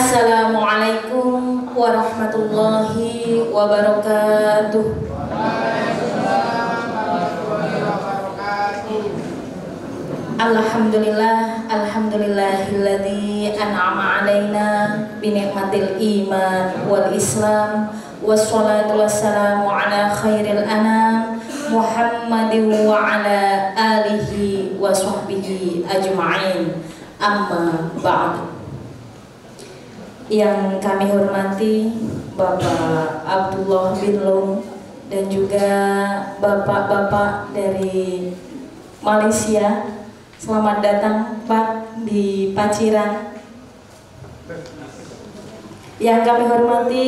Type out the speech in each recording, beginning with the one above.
Assalamualaikum warahmatullahi wabarakatuh. Alhamdulillah, alhamdulillahilladzi an'ama alaina bi ni'matil iman wal islam wassalatu wassalamu ala khairil anam Muhammadin wa ala alihi wa sahbihi ajma'in. Amma ba'd. Yang kami hormati Bapak Abdullah bin Lung dan juga bapak-bapak dari Malaysia, selamat datang Pak di Paciran. Yang kami hormati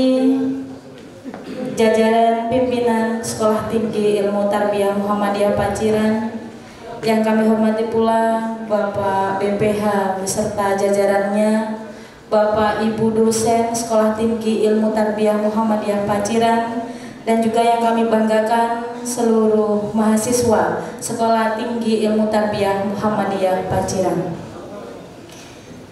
jajaran pimpinan Sekolah Tinggi Ilmu Tarbiyah Muhammadiyah Paciran. Yang kami hormati pula Bapak BPH beserta jajarannya, Bapak Ibu dosen Sekolah Tinggi Ilmu Tarbiyah Muhammadiyah Paciran, dan juga yang kami banggakan seluruh mahasiswa Sekolah Tinggi Ilmu Tarbiyah Muhammadiyah Paciran.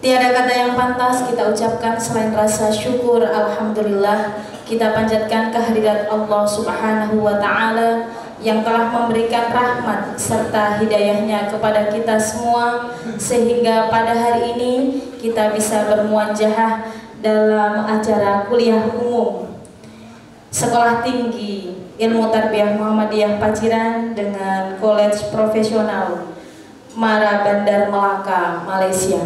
Tiada kata yang pantas kita ucapkan selain rasa syukur. Alhamdulillah, kita panjatkan kehadirat Allah Subhanahu wa Ta'ala yang telah memberikan rahmat serta hidayahnya kepada kita semua, sehingga pada hari ini kita bisa bermuajahah dalam acara kuliah umum Sekolah Tinggi Ilmu Tarbiyah Muhammadiyah Paciran dengan College Profesional Mara Bandar Melaka, Malaysia.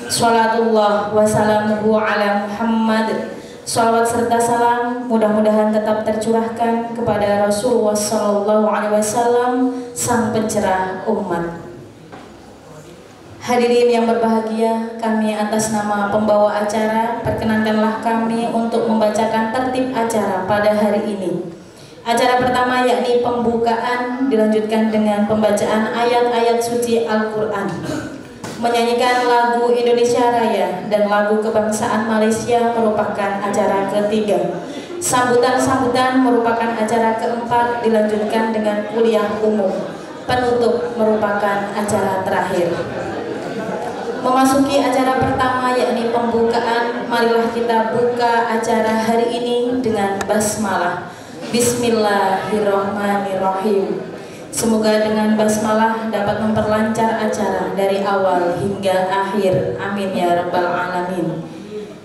Salatullah wassalamuhu ala Muhammad. Salawat serta salam mudah-mudahan tetap tercurahkan kepada Rasulullah SAW, sang pencerah umat. Hadirin yang berbahagia, kami atas nama pembawa acara perkenankanlah kami untuk membacakan tertib acara pada hari ini. Acara pertama yakni pembukaan dilanjutkan dengan pembacaan ayat-ayat suci Al-Quran, menyanyikan lagu Indonesia Raya dan lagu kebangsaan Malaysia merupakan acara ketiga. Sambutan-sambutan merupakan acara keempat, dilanjutkan dengan kuliah umum. Penutup merupakan acara terakhir. Memasuki acara pertama yakni pembukaan, marilah kita buka acara hari ini dengan basmalah. Bismillahirrahmanirrahim. Semoga dengan basmalah dapat memperlancar acara dari awal hingga akhir. Amin ya rabbal alamin.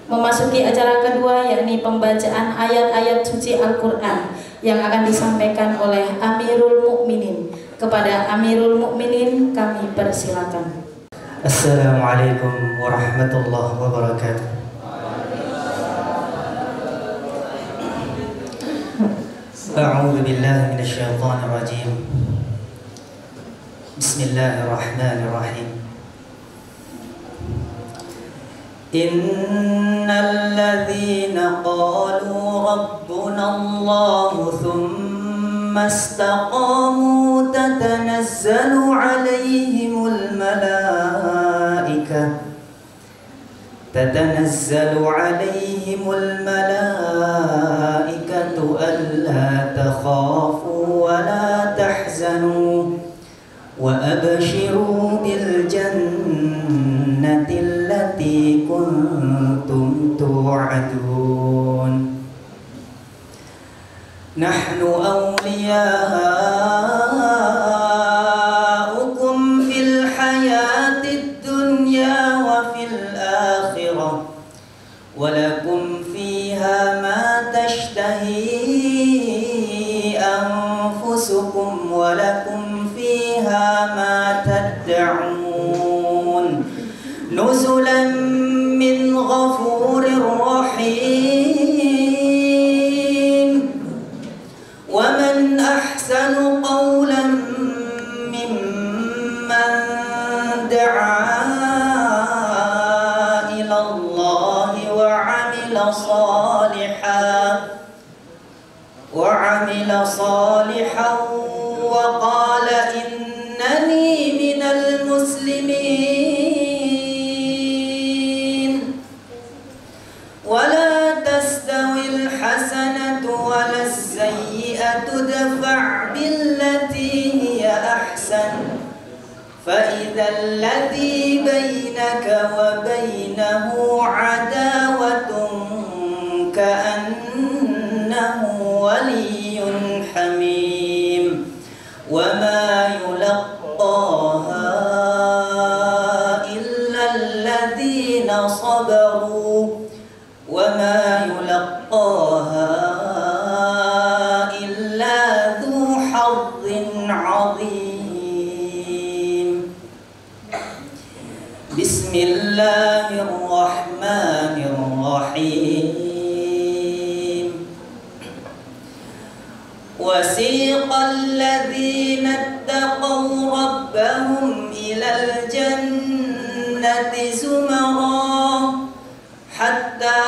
Memasuki acara kedua yakni pembacaan ayat-ayat suci Al-Quran yang akan disampaikan oleh Amirul Mukminin. Kepada Amirul Mukminin kami persilakan. Assalamualaikum warahmatullahi wabarakatuh. A'udzu billahi minasyaitonir rajim. Bismillahirrahmanirrahim. Innal ladzina qalu rabbuna Allahu thumma istaqamu tatanazzalu 'alaihimul malaikah alla takhafu wa la tahzanu wa abshiru bil jannati allati kuntum tu'adun. Nahnu awliya'ukum fil hayatid dunya wa fil akhirah wa lakum fiha ma tashtahi anfusukum wa lakum fiha ma tad'un nuzulan min ghafurir rahim. Wa man ahsanu qawlan mimman da'a ila Allah wa 'amila salihan wa qala innani minal muslimin. Wala tastawil hasanatu wala sayyi'atu dfa' billati hiya ahsan فإذا الذي بينك وبينه عداوة كأنه ولي حميم وما يلقاها إلا الذين صبروا وما يلقاها إلا ذو حظ عظيم. بسم الله الرحمن الرحيم. وسيق الذين اتقوا ربهم إلى الجنة زمرا حتى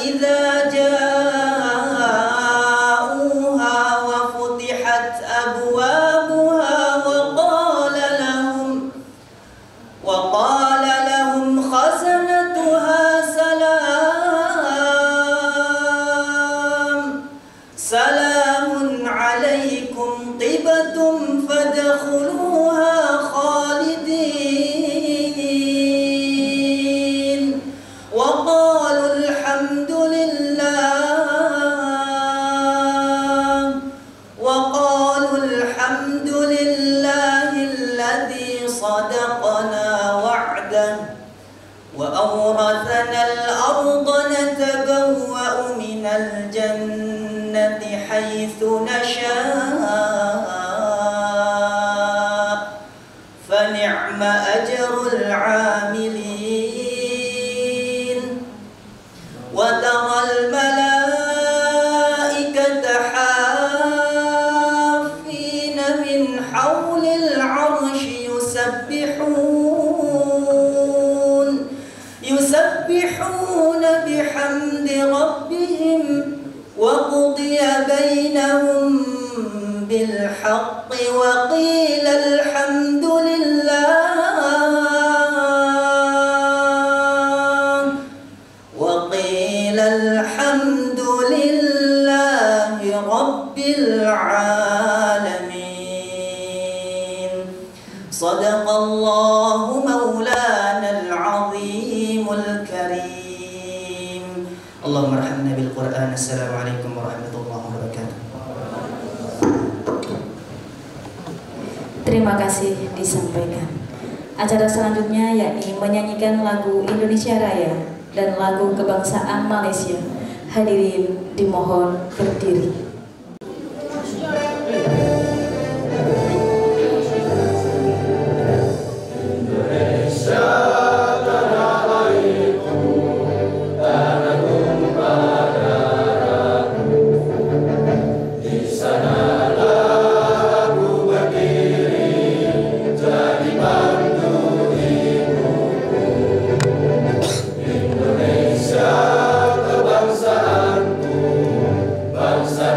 إذا جاءوها وفتحت أبوابها وقال لهم خزنتها سلام عليكم طبتم فادخلوها خالدين وقالوا الحمد لله الذي صدقنا وعده وأورثنا الأرض نتبوأ من الجنة حيث نشاء فنعم أجر العاملين. وترى الملائكة حافين من حول العرش يسبحون بحمد ربهم وقضي بينهم بالحق وقيل الحمد لله رب العالمين. صدق الله مولانا العظيم الكريم. اللهم ارحمنا بالقرآن. السلام عليكم ورحمة الله وبركاته. Terima kasih disampaikan. Acara selanjutnya yakni menyanyikan lagu Indonesia Raya dan lagu kebangsaan Malaysia. Hadirin dimohon berdiri. Bangsa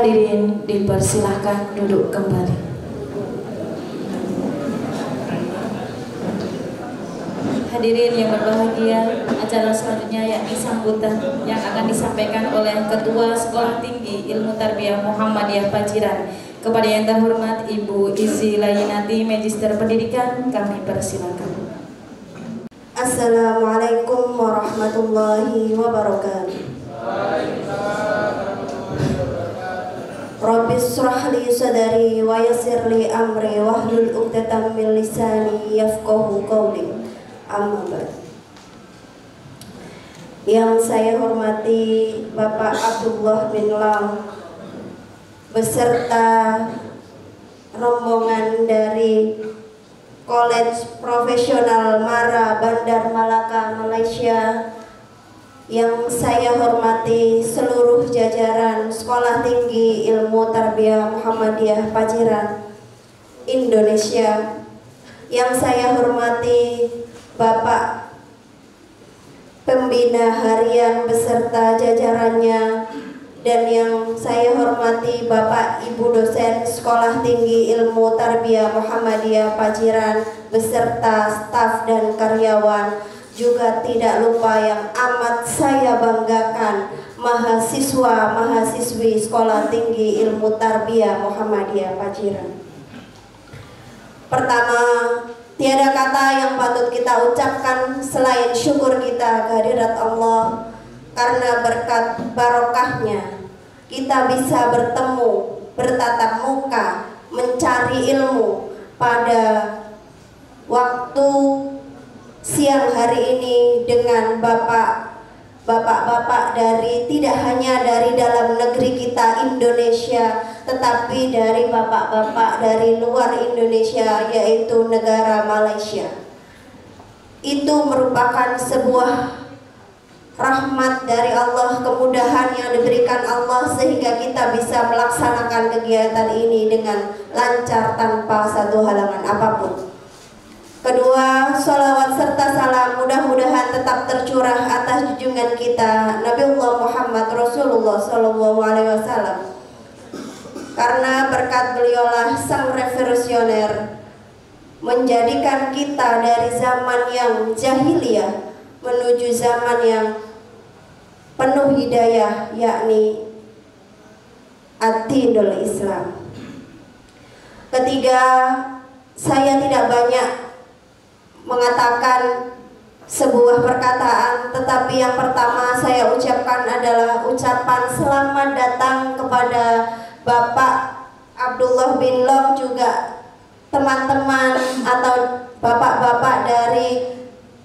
Hadirin dipersilahkan duduk kembali. Hadirin yang berbahagia, acara selanjutnya yakni sambutan yang akan disampaikan oleh Ketua Sekolah Tinggi Ilmu Tarbiyah Muhammadiyah Paciran. Kepada yang terhormat Ibu Izi Layinati, Magister Pendidikan, kami persilakan. Assalamualaikum warahmatullahi wabarakatuh. Rabbi shrah li sadri wa yassir li amri wahlul 'uqdatam min lisani yafqahu qawli. Amma ba'd. Yang saya hormati Bapak Abdullah bin Lam beserta rombongan dari College Profesional Mara Bandar Malaka, Malaysia. Yang saya hormati seluruh jajaran Sekolah Tinggi Ilmu Tarbiyah Muhammadiyah Paciran, Indonesia. Yang saya hormati Bapak Pembina Harian beserta jajarannya, dan yang saya hormati Bapak Ibu dosen Sekolah Tinggi Ilmu Tarbiyah Muhammadiyah Paciran beserta staf dan karyawan, juga tidak lupa yang amat saya banggakan mahasiswa-mahasiswi Sekolah Tinggi Ilmu Tarbiyah Muhammadiyah Paciran. Pertama, tiada kata yang patut kita ucapkan selain syukur kita kehadirat Allah, karena berkat barokahnya kita bisa bertemu, bertatap muka, mencari ilmu pada waktu siang hari ini dengan bapak-bapak dari tidak hanya dari dalam negeri kita Indonesia, tetapi dari bapak-bapak dari luar Indonesia, yaitu negara Malaysia. Itu merupakan sebuah rahmat dari Allah, kemudahan yang diberikan Allah sehingga kita bisa melaksanakan kegiatan ini dengan lancar tanpa satu halangan apapun. Kedua, sholawat serta salam mudah-mudahan tetap tercurah atas junjungan kita Nabiullah Muhammad Rasulullah SAW. Karena berkat beliaulah sang revolusioner menjadikan kita dari zaman yang jahiliyah menuju zaman yang penuh hidayah, yakni ad-dinul Islam. Ketiga, saya tidak banyak mengatakan sebuah perkataan, tetapi yang pertama saya ucapkan adalah ucapan selamat datang kepada Bapak Abdullah bin Long, juga teman-teman atau bapak-bapak dari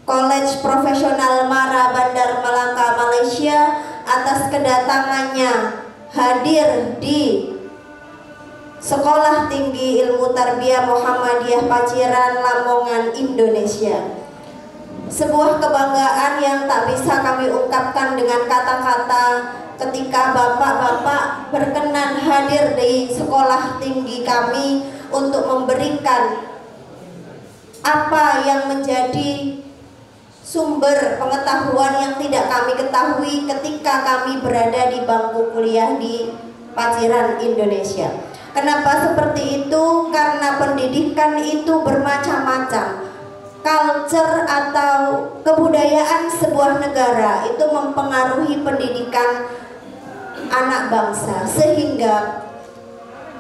College Profesional Mara Bandar Malaka, Malaysia, atas kedatangannya hadir di Sekolah Tinggi Ilmu Tarbiyah Muhammadiyah Paciran, Lamongan, Indonesia. Sebuah kebanggaan yang tak bisa kami ungkapkan dengan kata-kata ketika bapak-bapak berkenan hadir di sekolah tinggi kami untuk memberikan apa yang menjadi sumber pengetahuan yang tidak kami ketahui ketika kami berada di bangku kuliah di Paciran, Indonesia. Kenapa seperti itu? Karena pendidikan itu bermacam-macam. Culture atau kebudayaan sebuah negara itu mempengaruhi pendidikan anak bangsa, sehingga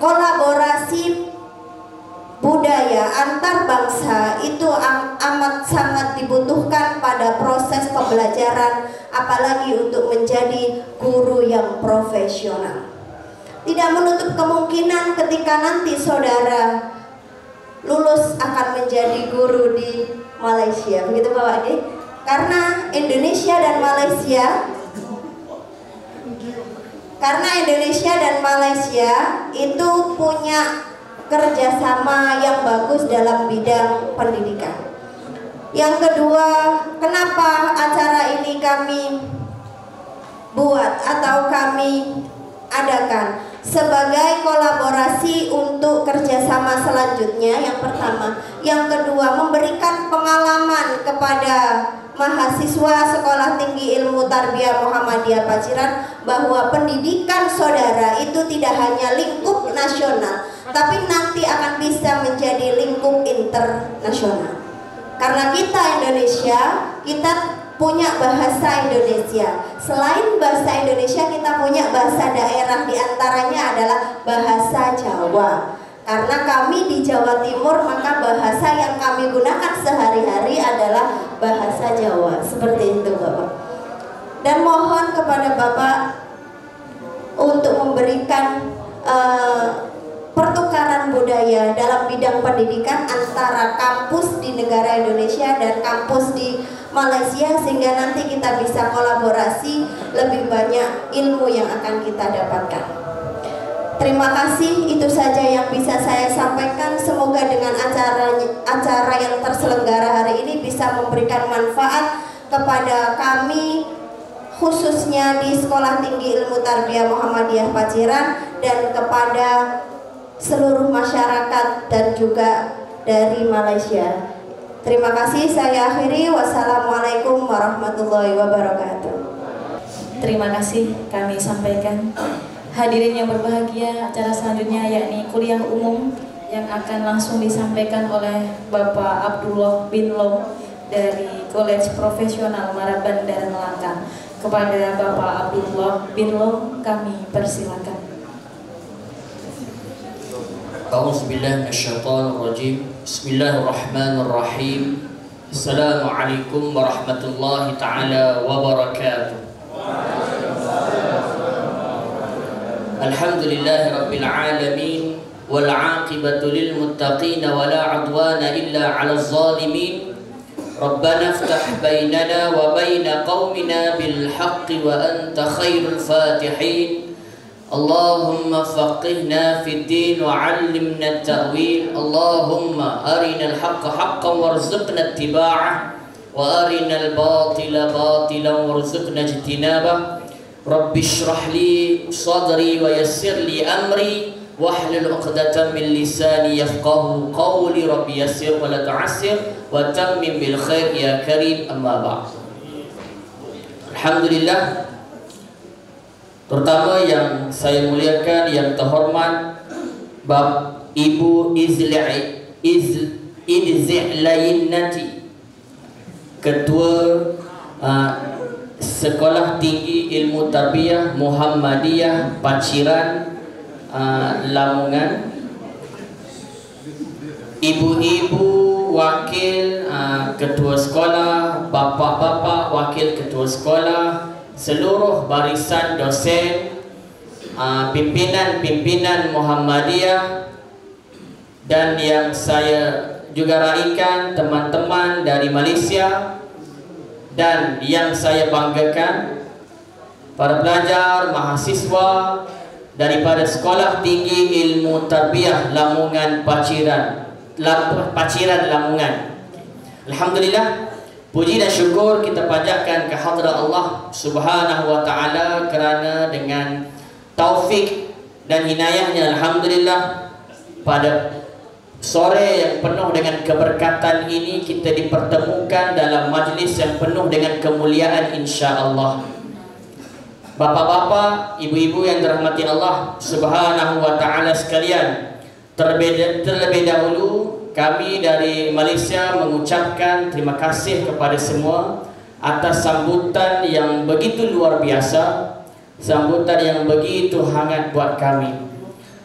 kolaborasi budaya antar bangsa itu amat sangat dibutuhkan pada proses pembelajaran, apalagi untuk menjadi guru yang profesional. Tidak menutup kemungkinan ketika nanti saudara lulus akan menjadi guru di Malaysia, begitu Bapak Ade? Karena Indonesia dan Malaysia itu punya kerjasama yang bagus dalam bidang pendidikan. Yang kedua, kenapa acara ini kami buat atau kami adakan? Sebagai kolaborasi untuk kerjasama selanjutnya, yang pertama. Yang kedua, memberikan pengalaman kepada mahasiswa Sekolah Tinggi Ilmu Tarbiyah Muhammadiyah Paciran bahwa pendidikan saudara itu tidak hanya lingkup nasional, tapi nanti akan bisa menjadi lingkup internasional. Karena kita Indonesia, kita punya bahasa Indonesia. Selain bahasa Indonesia, kita punya bahasa daerah, diantaranya adalah bahasa Jawa. Karena kami di Jawa Timur, maka bahasa yang kami gunakan sehari-hari adalah bahasa Jawa. Seperti itu Bapak. Dan mohon kepada Bapak untuk memberikan pertukaran budaya dalam bidang pendidikan antara kampus di negara Indonesia dan kampus di Malaysia, sehingga nanti kita bisa kolaborasi, lebih banyak ilmu yang akan kita dapatkan. Terima kasih, itu saja yang bisa saya sampaikan. Semoga dengan acara yang terselenggara hari ini bisa memberikan manfaat kepada kami, khususnya di Sekolah Tinggi Ilmu Tarbiyah Muhammadiyah Paciran, dan kepada seluruh masyarakat dan juga dari Malaysia. Terima kasih, saya akhiri. Wassalamualaikum warahmatullahi wabarakatuh. Terima kasih kami sampaikan. Hadirin yang berbahagia, acara selanjutnya yakni kuliah umum yang akan langsung disampaikan oleh Bapak Abdullah bin Long dari College Profesional Maraban dan Melaka. Kepada Bapak Abdullah bin Long kami persilakan. A'udzubillahi minasyaitonir rajim. Bismillahirrahmanirrahim. Assalamualaikum warahmatullahi taala wabarakatuh. Alhamdulillahi rabbil alamin wal 'aqibatu lil muttaqin wa la 'udwana illa 'alaz zalimin. Rabbana iftah bainana wa baina qaumina bil haqqi wa anta khairul fatihin. Allahumma faqihna fid din wa 'allimna at-ta'wil. Allahumma arina al-haqqa haqqan warzuqna ittiba'ah wa arina al-batila batilan warzuqna ijtinabah. Rabbi shrah li sadri wa yassir li amri wahlul 'uqdatam min lisani yafqahu qawli. Rabbi yassir wa la tu'assir wa tammim bil khair ya karim. Amma ba'd. Alhamdulillah, terutama yang saya muliakan, yang terhormat Bapak Ibu Idzlayinnati, Ketua Sekolah Tinggi Ilmu Tarbiyah Muhammadiyah Paciran Lamongan, ibu-ibu wakil ketua sekolah, bapak-bapak wakil ketua sekolah, seluruh barisan dosen, pimpinan-pimpinan Muhammadiyah, dan yang saya juga raikan teman-teman dari Malaysia, dan yang saya banggakan para pelajar, mahasiswa daripada Sekolah Tinggi Ilmu Tarbiyah Lamongan Paciran Lamongan. Alhamdulillah, puji dan syukur kita panjatkan ke hadrat Allah Subhanahu wa taala kerana dengan taufik dan hinayahnya, alhamdulillah, pada sore yang penuh dengan keberkatan ini kita dipertemukan dalam majlis yang penuh dengan kemuliaan, insya-Allah. Bapak-bapak, ibu-ibu yang dirahmati Allah Subhanahu wa taala sekalian, terlebih dahulu kami dari Malaysia mengucapkan terima kasih kepada semua atas sambutan yang begitu luar biasa, sambutan yang begitu hangat buat kami.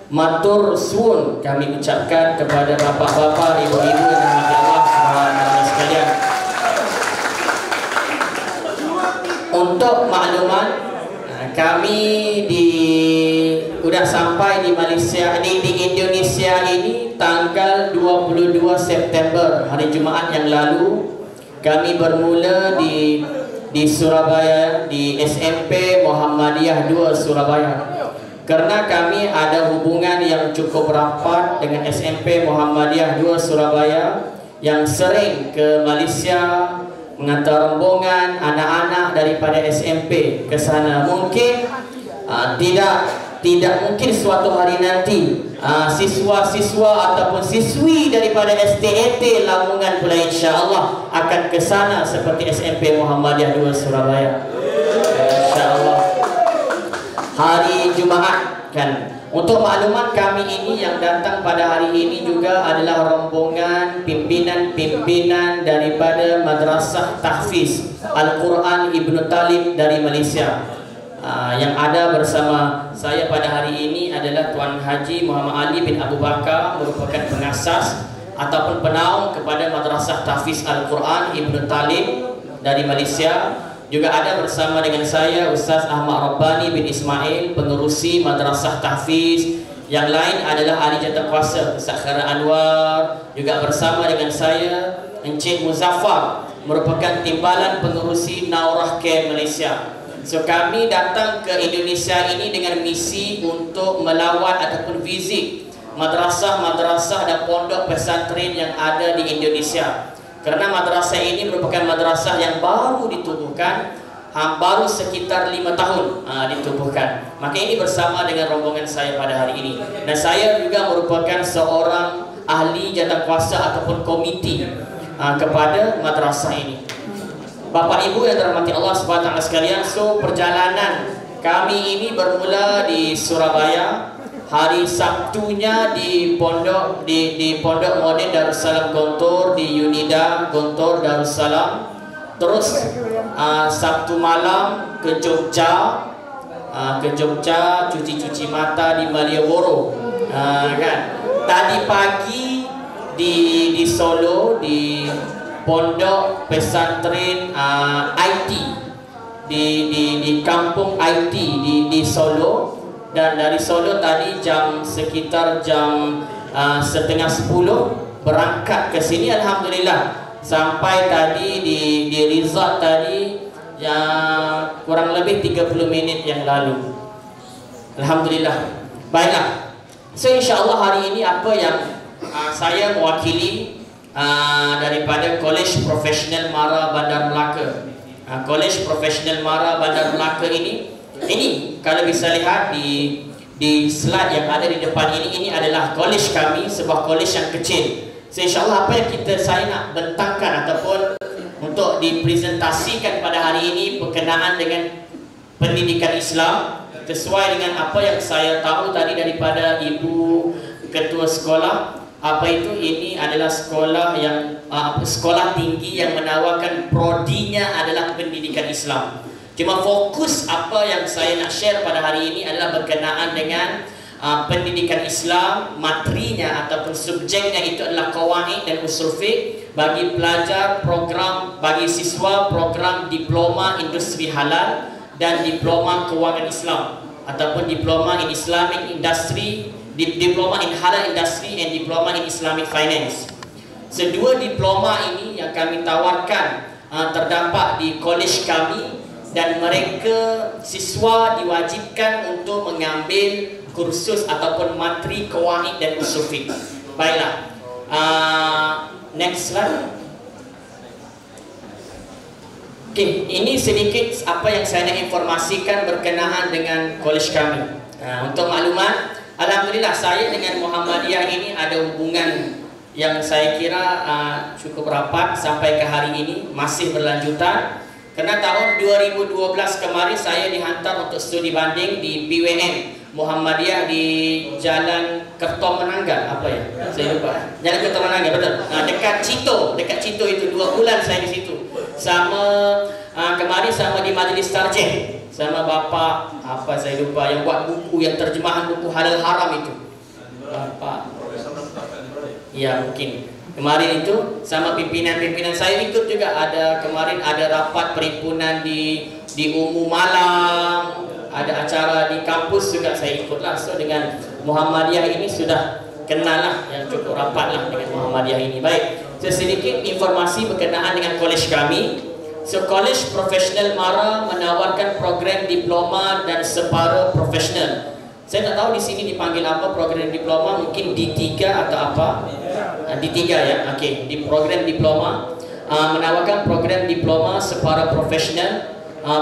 Matur suwun kami ucapkan kepada bapak-bapak, ibu-ibu yang dirahmati Allah Subhanahu wa taala sekalian. Untuk makluman, kami sudah sampai di Malaysia, di Indonesia ini tanggal 22 September, hari Jumaat yang lalu. Kami bermula di Surabaya, di SMP Muhammadiyah 2 Surabaya. Karena kami ada hubungan yang cukup rapat dengan SMP Muhammadiyah 2 Surabaya yang sering ke Malaysia mengantar rombongan anak-anak daripada SMP ke sana. Mungkin tidak tidak mungkin suatu hari nanti siswa-siswa ataupun siswi daripada STAT Lamongan pula insya-Allah akan ke sana seperti SMP Muhammadiyah 2 Surabaya. Insya-Allah. Hari Jumaat kan. Untuk maklumat kami ini yang datang pada hari ini juga adalah rombongan pimpinan-pimpinan daripada Madrasah Tahfiz Al-Quran Ibnu Talib dari Malaysia. Yang ada bersama saya pada hari ini adalah Tuan Haji Muhammad Ali bin Abu Bakar, merupakan pengasas ataupun penaung kepada Madrasah Tahfiz Al-Quran Ibnu Talib dari Malaysia. Juga ada bersama dengan saya Ustaz Ahmad Rabbani bin Ismail, pengerusi Madrasah Tahfiz. Yang lain adalah ahli jawatankuasa Ustaz Khairan Anwar. Juga bersama dengan saya Encik Muzaffar, merupakan timbalan pengerusi Naurah Care Malaysia. So kami datang ke Indonesia ini dengan misi untuk melawat ataupun visit madrasah-madrasah dan pondok pesantren yang ada di Indonesia. Kerana madrasah ini merupakan madrasah yang baru ditubuhkan, baru sekitar 5 tahun ditubuhkan. Maka ini bersama dengan rombongan saya pada hari ini. Dan saya juga merupakan seorang ahli jawatankuasa ataupun komiti kepada madrasah ini. Bapak Ibu yang dirahmati Allah SWT sekalian, so perjalanan kami ini bermula di Surabaya. Hari Sabtunya di pondok Pondok Modern Darussalam Gontor, di Unida Gontor Darussalam. Terus Sabtu malam ke Jogja, cuci-cuci mata di Malioboro, kan. Tadi pagi di Solo, di pondok pesantren IT di kampung IT di Solo. Dan dari Solo tadi sekitar jam 9:30 berangkat ke sini. Alhamdulillah sampai tadi di resort tadi kurang lebih 30 minit yang lalu. Alhamdulillah. Baiklah. So insya-Allah hari ini apa yang saya mewakili daripada Kolej Profesional Mara Bandar Melaka. Kolej Profesional Mara Bandar Melaka ini kalau bisa lihat di slide yang ada di depan ini adalah kolej kami, sebuah kolej yang kecil. So insya-Allah apa yang saya nak bentangkan ataupun untuk dipresentasikan pada hari ini berkenaan dengan pendidikan Islam, sesuai dengan apa yang saya tahu tadi daripada Ibu Ketua Sekolah. Apa itu? Ini adalah sekolah yang sekolah tinggi yang menawarkan prodinya adalah pendidikan Islam. Cuma fokus apa yang saya nak share pada hari ini adalah berkenaan dengan pendidikan Islam. Materinya ataupun subjeknya itu adalah qawaid dan usul fiqh bagi pelajar, bagi siswa program diploma industri halal dan diploma kewangan Islam ataupun diploma in Islamic industry, diploma in halal industry and diploma in Islamic finance. Sedua diploma ini yang kami tawarkan terdapat di kolej kami. Dan mereka siswa diwajibkan untuk mengambil kursus ataupun materi qawaid dan usul fiqh. Baiklah. Next slide. Okey, ini sedikit apa yang saya nak informasikan berkenaan dengan kolej kami. Untuk maklumat, alhamdulillah saya dengan Muhammadiyah ini ada hubungan yang saya kira cukup rapat sampai ke hari ini, masih berlanjutan. Kerana tahun 2012 kemarin saya dihantar untuk studi banding di BWM Muhammadiyah di Jalan Kertom Menanggal, apa ya? Saya lupa. Jalan Kertom Menanggal, betul. Dekat Cito itu 2 bulan saya di situ. Sama kemarin sama di Majlis Tarjih sama Bapak apa saya lupa yang buat buku yang terjemahan buku halal haram itu. Bapak. Ya mungkin. Kemarin itu sama pimpinan-pimpinan saya ikut juga. Kemarin ada rapat perhimpunan di Umu Malang, ada acara di kampus juga saya ikutlah. So dengan Muhammadiyah ini sudah kenal lah, yang cukup rapat lah dengan Muhammadiyah ini. Baik, so, sedikit informasi berkenaan dengan kolej kami. So Kolej Profesional Mara menawarkan program diploma dan separuh profesional. Saya tak tahu di sini dipanggil apa program diploma, mungkin D3 atau apa? D3 ya, okey. Di program diploma menawarkan program diploma separuh profesional,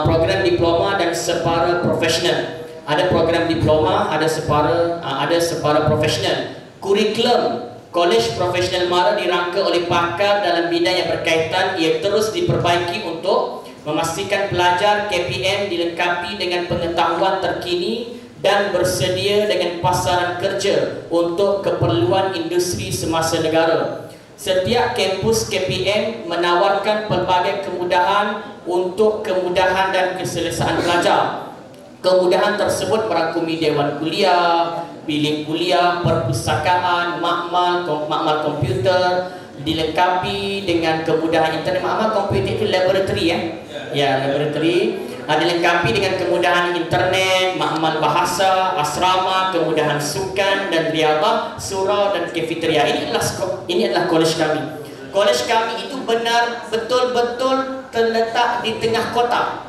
program diploma dan separuh profesional. ada program diploma, ada separa profesional. Kurikulum Kolej Profesional MARA dirangka oleh pakar dalam bidang yang berkaitan. Ia terus diperbaiki untuk memastikan pelajar KPM dilengkapi dengan pengetahuan terkini dan bersedia dengan pasaran kerja untuk keperluan industri semasa negara. Setiap kampus KPM menawarkan pelbagai kemudahan untuk kemudahan dan keselesaan pelajar. Kemudahan tersebut merangkumi dewan kuliah, bilik kuliah, perpustakaan, makmal komputer, dilengkapi dengan kemudahan internet. Makmal komputer itu laboratory laboratory. Dilengkapi dengan kemudahan internet, makmal bahasa, asrama, kemudahan sukan dan riadah, surau dan kafeteria. Ini adalah kolej kami. Kolej kami itu betul-betul terletak di tengah kota.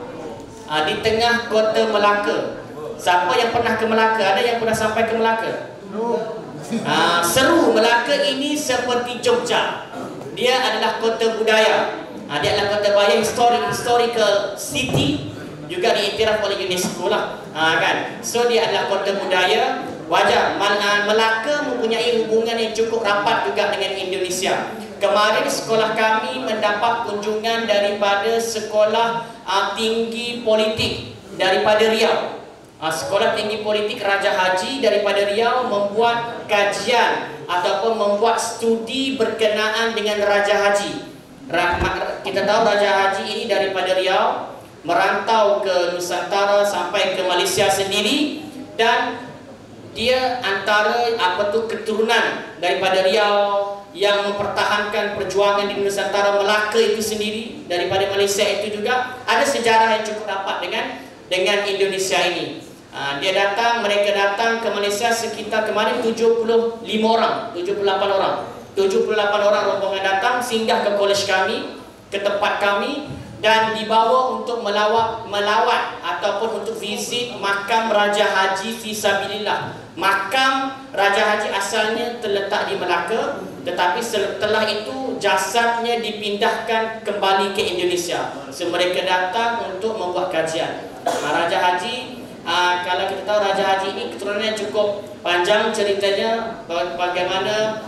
Di tengah kota Melaka. Siapa yang pernah ke Melaka? Ada yang pernah sampai ke Melaka? Seru. Melaka ini seperti Jogja. Dia adalah kota budaya. Dia adalah kota budaya, historical city, juga diiktiraf oleh UNESCO lah. Kan? So dia adalah kota budaya. Wajar. Melaka mempunyai hubungan yang cukup rapat juga dengan Indonesia. Kemarin sekolah kami mendapat kunjungan daripada sekolah tinggi politik daripada Riau. Sekolah tinggi politik Raja Haji daripada Riau membuat kajian ataupun membuat studi berkenaan dengan Raja Haji. Kita tahu Raja Haji ini daripada Riau merantau ke Nusantara sampai ke Malaysia sendiri, dan dia antara keturunan daripada Riau yang mempertahankan perjuangan di Nusantara. Melaka itu sendiri daripada Malaysia itu juga ada sejarah yang cukup rapat dengan Indonesia ini. Mereka datang ke Malaysia sekitar kemarin 78 orang rombongan datang singgah ke kolej kami, ke tempat kami, dan dibawa untuk melawat ataupun untuk visit makam Raja Haji Fisabilillah. Makam Raja Haji asalnya terletak di Melaka, tetapi setelah itu jasadnya dipindahkan kembali ke Indonesia. So mereka datang untuk membuat kajian. Raja Haji, kalau kita tahu Raja Haji ini keturunannya cukup panjang ceritanya, bagaimana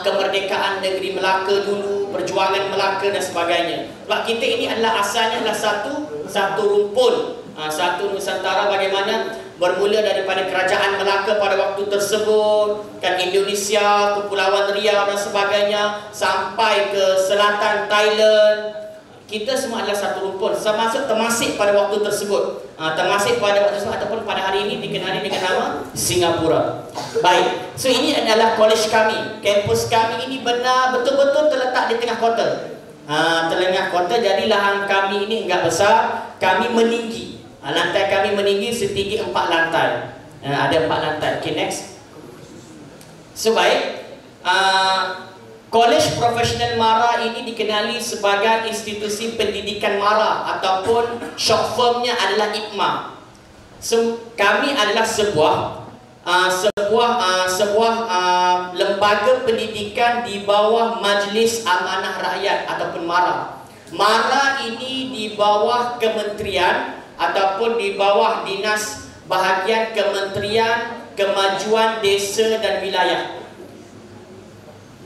kemerdekaan negeri Melaka dulu, perjuangan Melaka dan sebagainya. Sebab kita ini adalah asalnya adalah satu rumpun, satu Nusantara, bagaimana bermula daripada kerajaan Melaka pada waktu tersebut, kan, Indonesia, Kepulauan Riau dan sebagainya, sampai ke selatan Thailand. Kita semua adalah satu rumpun, termasuk Temasek pada waktu tersebut. Temasek pada waktu tersebut ataupun pada hari ini dikenali dengan nama Singapura. Baik, so ini adalah kolej kami. Kampus kami ini betul-betul terletak di tengah kota. Tengah kota, jadi lahan kami ini enggak besar. Kami meninggi. Lantai kami meninggi setinggi 4 lantai. Ada 4 lantai. Okay, next. So baik, Kolej Profesional MARA ini dikenali sebagai institusi pendidikan MARA ataupun short formnya adalah IPMA. So kami adalah sebuah lembaga pendidikan di bawah Majlis Amanah Rakyat ataupun MARA. MARA ini di bawah kementerian ataupun di bawah dinas bahagian Kementerian Kemajuan Desa dan Wilayah.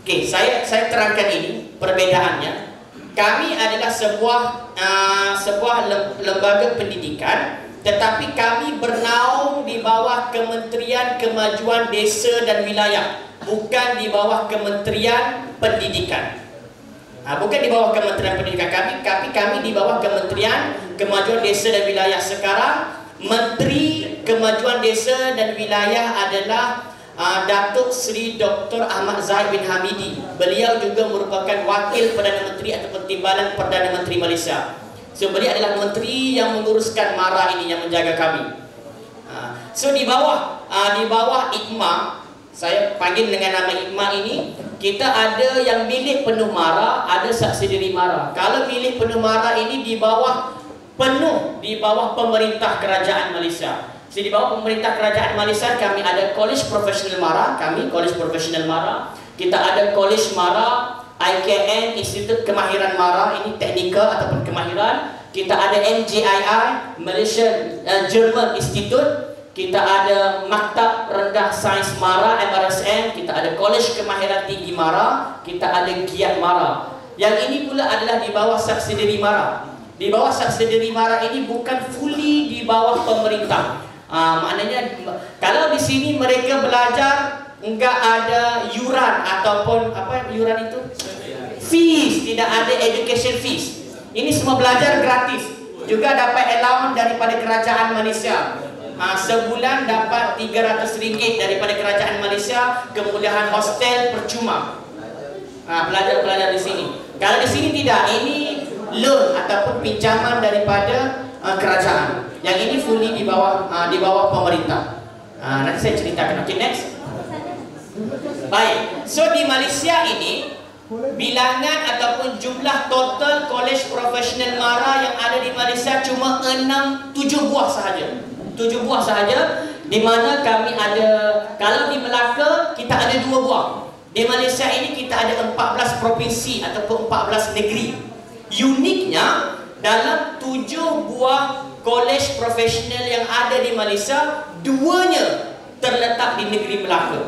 Okey, saya terangkan ini perbedaannya. Kami adalah sebuah lembaga pendidikan, tetapi kami bernaung di bawah Kementerian Kemajuan Desa dan Wilayah, bukan di bawah Kementerian Pendidikan. Bukan di bawah Kementerian Pendidikan kami di bawah Kementerian Kemajuan Desa dan Wilayah. Sekarang Menteri Kemajuan Desa dan Wilayah adalah Datuk Seri Dr. Ahmad Zahid bin Hamidi. Beliau juga merupakan Wakil Perdana Menteri ataupun Timbalan Perdana Menteri Malaysia. So beliau adalah menteri yang menguruskan MARA ini, yang menjaga kami. So di bawah IKMA, saya panggil dengan nama IKMA ini, kita ada yang milik penuh MARA, ada subsidiary MARA. Kalau milik penuh MARA ini di bawah pemerintah kerajaan Malaysia. So di bawah pemerintah kerajaan Malaysia kami ada Kolej Profesional MARA, Kolej Profesional MARA. Kita ada Kolej MARA, IKN, Institut Kemahiran MARA, ini teknikal ataupun kemahiran. Kita ada MJII, Malaysia German Institute. kita ada Maktab Rendah Sains Mara MRSM, kita ada Kolej Kemahiran Tinggi Mara, kita ada Giat Mara. Yang ini pula adalah di bawah subsidiary Mara. Di bawah subsidiary Mara ini bukan fully di bawah pemerintah. Maknanya kalau di sini mereka belajar enggak ada yuran ataupun apa yuran itu? Fees, tidak ada education fees. Ini semua belajar gratis. Juga dapat allowance daripada kerajaan Malaysia. Sebulan dapat RM300 daripada kerajaan Malaysia, kemudahan hostel percuma. Pelajar-pelajar di sini. Kalau di sini tidak, ini loan ataupun pinjaman daripada kerajaan. Yang ini fully di bawah pemerintah. Nanti saya ceritakan. Okay, next. Baik. So di Malaysia ini bilangan ataupun jumlah total kolej profesional Mara yang ada di Malaysia cuma 7 buah sahaja. 7 buah sahaja, di mana kami ada, kalau di Melaka kita ada 2 buah. Di Malaysia ini kita ada 14 provinsi ataupun 14 negeri. Uniknya dalam 7 buah kolej profesional yang ada di Malaysia, 2-nya terletak di negeri Melaka.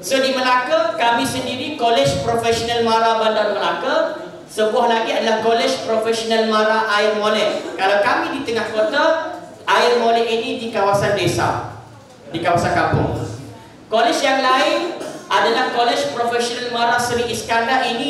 So di Melaka kami sendiri Kolej Profesional Mara Bandar Melaka, sebuah lagi adalah Kolej Profesional Mara Air Molek. Kalau kami di tengah kota, Air Molek ini di kawasan desa, di kawasan kampung. Kolej yang lain adalah Kolej Profesional Mara Seri Iskandar, ini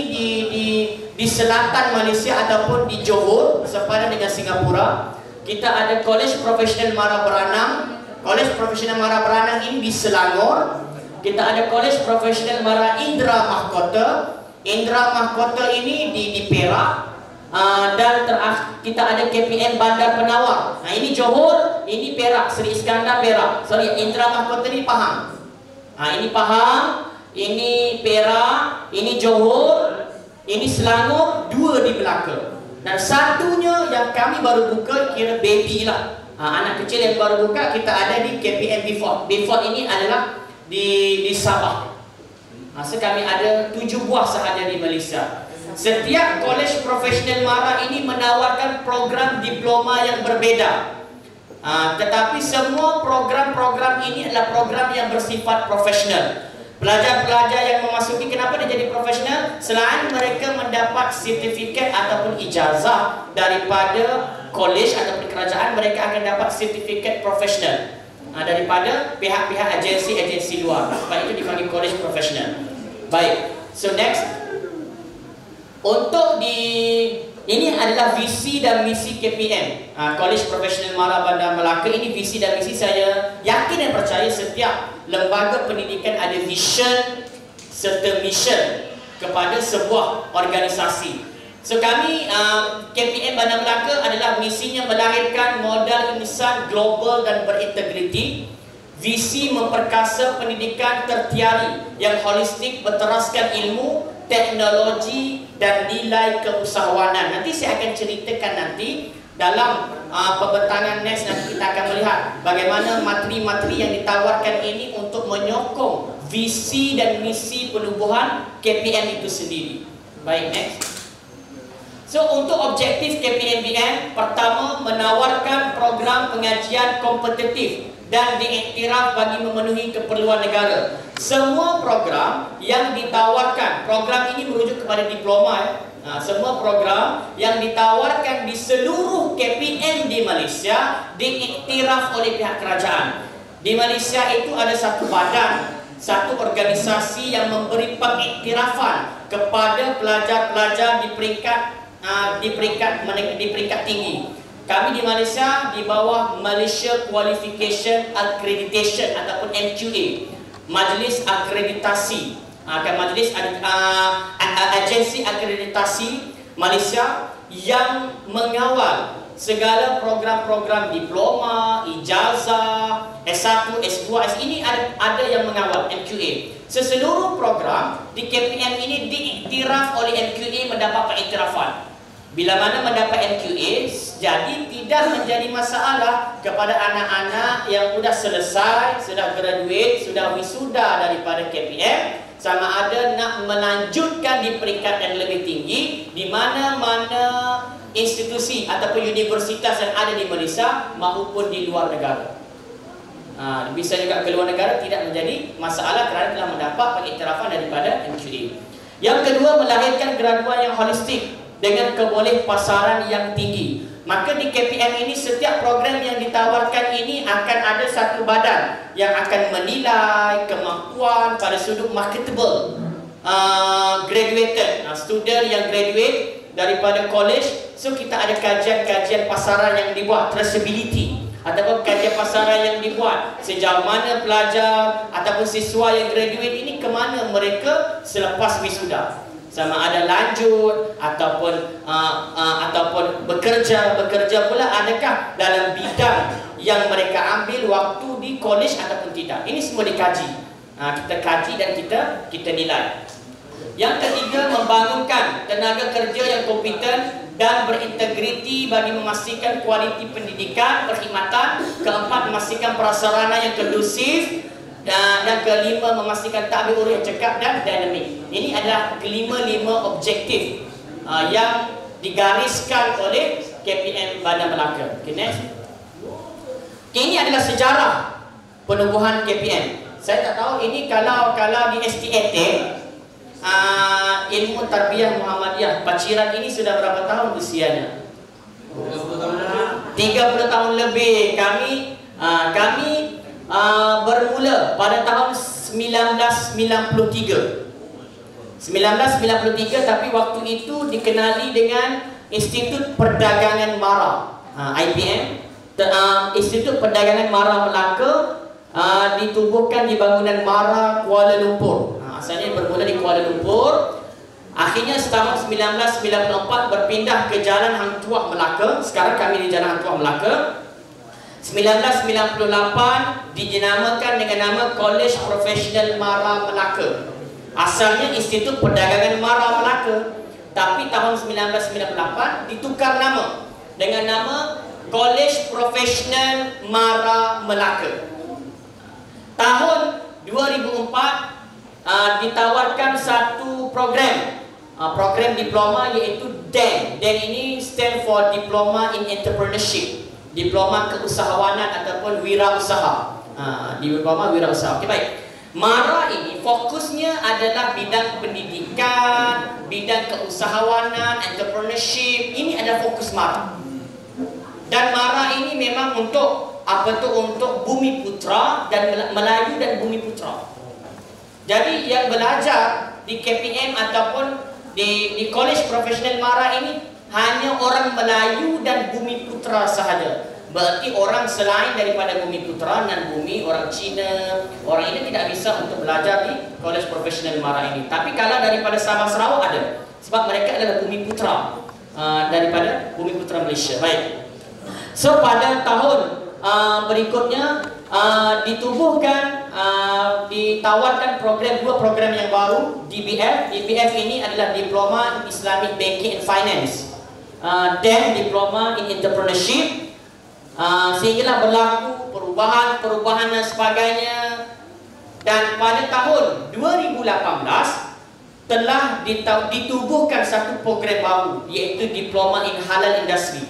di selatan Malaysia ataupun di Johor sepadan dengan Singapura. Kita ada Kolej Profesional Mara Beranang. Kolej Profesional Mara Beranang ini di Selangor. Kita ada Kolej Profesional Mara Indra Mahkota. Indra Mahkota ini di Perak. Dan kita ada KPM Bandar Penawar. Nah ini Johor, ini Perak, Seri Iskandar Perak. Sorry, Indra Mahkota ini Pahang. Ini Pahang, ini Perak, ini Johor, ini Selangor, 2 di Melaka. Dan satunya yang kami baru buka, kira baby lah. Anak kecil yang baru buka, kita ada di KPM Beaufort. Beaufort ini adalah di Sabah. So kami ada 7 buah sahaja di Malaysia. Setiap kolej profesional Mara ini menawarkan program diploma yang berbeza. Tetapi semua program-program ini adalah program yang bersifat profesional. Pelajar-pelajar yang memasuki, kenapa dia jadi profesional? Selain mereka mendapat sertifikat ataupun ijazah daripada kolej ataupun kerajaan, mereka akan dapat sertifikat profesional daripada pihak-pihak agensi-agensi luar. Sebab itu dipanggil kolej profesional. Baik, so next. Untuk ini adalah visi dan misi KPM, Kolej Profesional Mara Bandar Melaka. Ini visi dan misi. Saya yakin dan percaya setiap lembaga pendidikan ada vision serta mission kepada sebuah organisasi. So kami KPM Bandar Melaka adalah misinya melahirkan modal insan global dan berintegriti. Visi memperkasa pendidikan tertiari yang holistik berteraskan ilmu, teknologi dan nilai keusahawanan. Nanti saya akan ceritakan nanti dalam pembentangan next, nanti kita akan melihat bagaimana materi-materi yang ditawarkan ini untuk menyokong visi dan misi penubuhan KPM itu sendiri. Baik, next. So untuk objektif KPM, pertama, menawarkan program pengajian kompetitif dan diiktiraf bagi memenuhi keperluan negara. Semua program yang ditawarkan, program ini merujuk kepada diploma semua program yang ditawarkan di seluruh KPM di Malaysia diiktiraf oleh pihak kerajaan. Di Malaysia itu ada satu badan, satu organisasi yang memberi pengiktirafan kepada pelajar-pelajar di peringkat tinggi. Kami di Malaysia di bawah Malaysia Qualification Accreditation ataupun MQA, Majlis Akreditasi, Majlis Agensi Akreditasi Malaysia yang mengawal segala program-program diploma, ijazah, S1, S2, ini ada yang mengawal MQA. Seluruh program di KPM ini diiktiraf oleh MQA, mendapat pengiktirafan. Bila mana mendapat MQA, jadi tidak menjadi masalah kepada anak-anak yang sudah selesai, sudah graduate, sudah wisuda daripada KPM, sama ada nak melanjutkan di peringkat yang lebih tinggi di mana-mana institusi ataupun universitas yang ada di Malaysia maupun di luar negara. Bisa juga ke luar negara tidak menjadi masalah kerana telah mendapat pengiktirafan daripada MQA. Yang kedua, melahirkan graduan yang holistik dengan kebolehpasaran yang tinggi. Maka di KPM ini setiap program yang ditawarkan ini akan ada satu badan yang akan menilai kemampuan pada sudut marketable graduated, student yang graduate daripada college. So kita ada kajian-kajian pasaran yang dibuat, traceability, ataupun kajian pasaran yang dibuat sejauh mana pelajar ataupun siswa yang graduate ini ke mana mereka selepas wisuda, sama ada lanjut ataupun bekerja pula adakah dalam bidang yang mereka ambil waktu di college ataupun tidak. Ini semua dikaji. Kita kaji dan kita nilai. Yang ketiga, membangunkan tenaga kerja yang kompeten dan berintegriti bagi memastikan kualiti pendidikan, perkhidmatan. Keempat, memastikan prasarana yang kondusif. Dan kelima, memastikan takbir urus yang cekap dan dinamik. Ini adalah kelima objektif yang digariskan oleh KPM Bandar Melaka. Okay, next. Ini adalah sejarah penubuhan KPM. Saya tak tahu ini kalau di STAT, Ilmu Tarbiyah Muhammadiyah Paciran ini sudah berapa tahun usianya? 30 tahun lebih. Kami bermula pada tahun 1993, tapi waktu itu dikenali dengan Institut Perdagangan Mara, IPM. Institut Perdagangan Mara Melaka ditubuhkan di bangunan Mara, Kuala Lumpur. Asalnya bermula di Kuala Lumpur. Akhirnya setahun 1994 berpindah ke Jalan Hang Tuah Melaka. Sekarang kami di Jalan Hang Tuah Melaka. 1998 dinamakan dengan nama Kolej Profesional Mara Melaka. Asalnya Institut Perdagangan Mara Melaka, tapi tahun 1998 ditukar nama dengan nama Kolej Profesional Mara Melaka. Tahun 2004 ditawarkan satu program diploma, iaitu DEN. DEN ini stand for Diploma in Entrepreneurship, diploma keusahawanan ataupun wirausaha. Diploma wirausaha. Okey, baik. Mara ini fokusnya adalah bidang pendidikan, bidang keusahawanan, entrepreneurship. Ini adalah fokus Mara. Dan Mara ini memang untuk untuk Bumi Putra dan Melayu dan Bumi Putra. Jadi yang belajar di KPM ataupun di Kolej Profesional Mara ini hanya orang Melayu dan Bumi Putra sahaja. Berarti orang selain daripada Bumi Putra dan Bumi, orang Cina, orang ini tidak bisa untuk belajar di Kolej Profesional Mara ini. Tapi kalau daripada Sabah Sarawak ada, sebab mereka adalah Bumi Putra daripada Bumi Putra Malaysia. Baik. So pada tahun berikutnya ditawarkan dua program yang baru, DBF. DBF ini adalah Diploma Islamic Banking and Finance, dan Diploma in Entrepreneurship. Sehinggalah berlaku perubahan dan sebagainya. Dan pada tahun 2018 telah ditubuhkan satu program baru, iaitu Diploma in Halal Industry.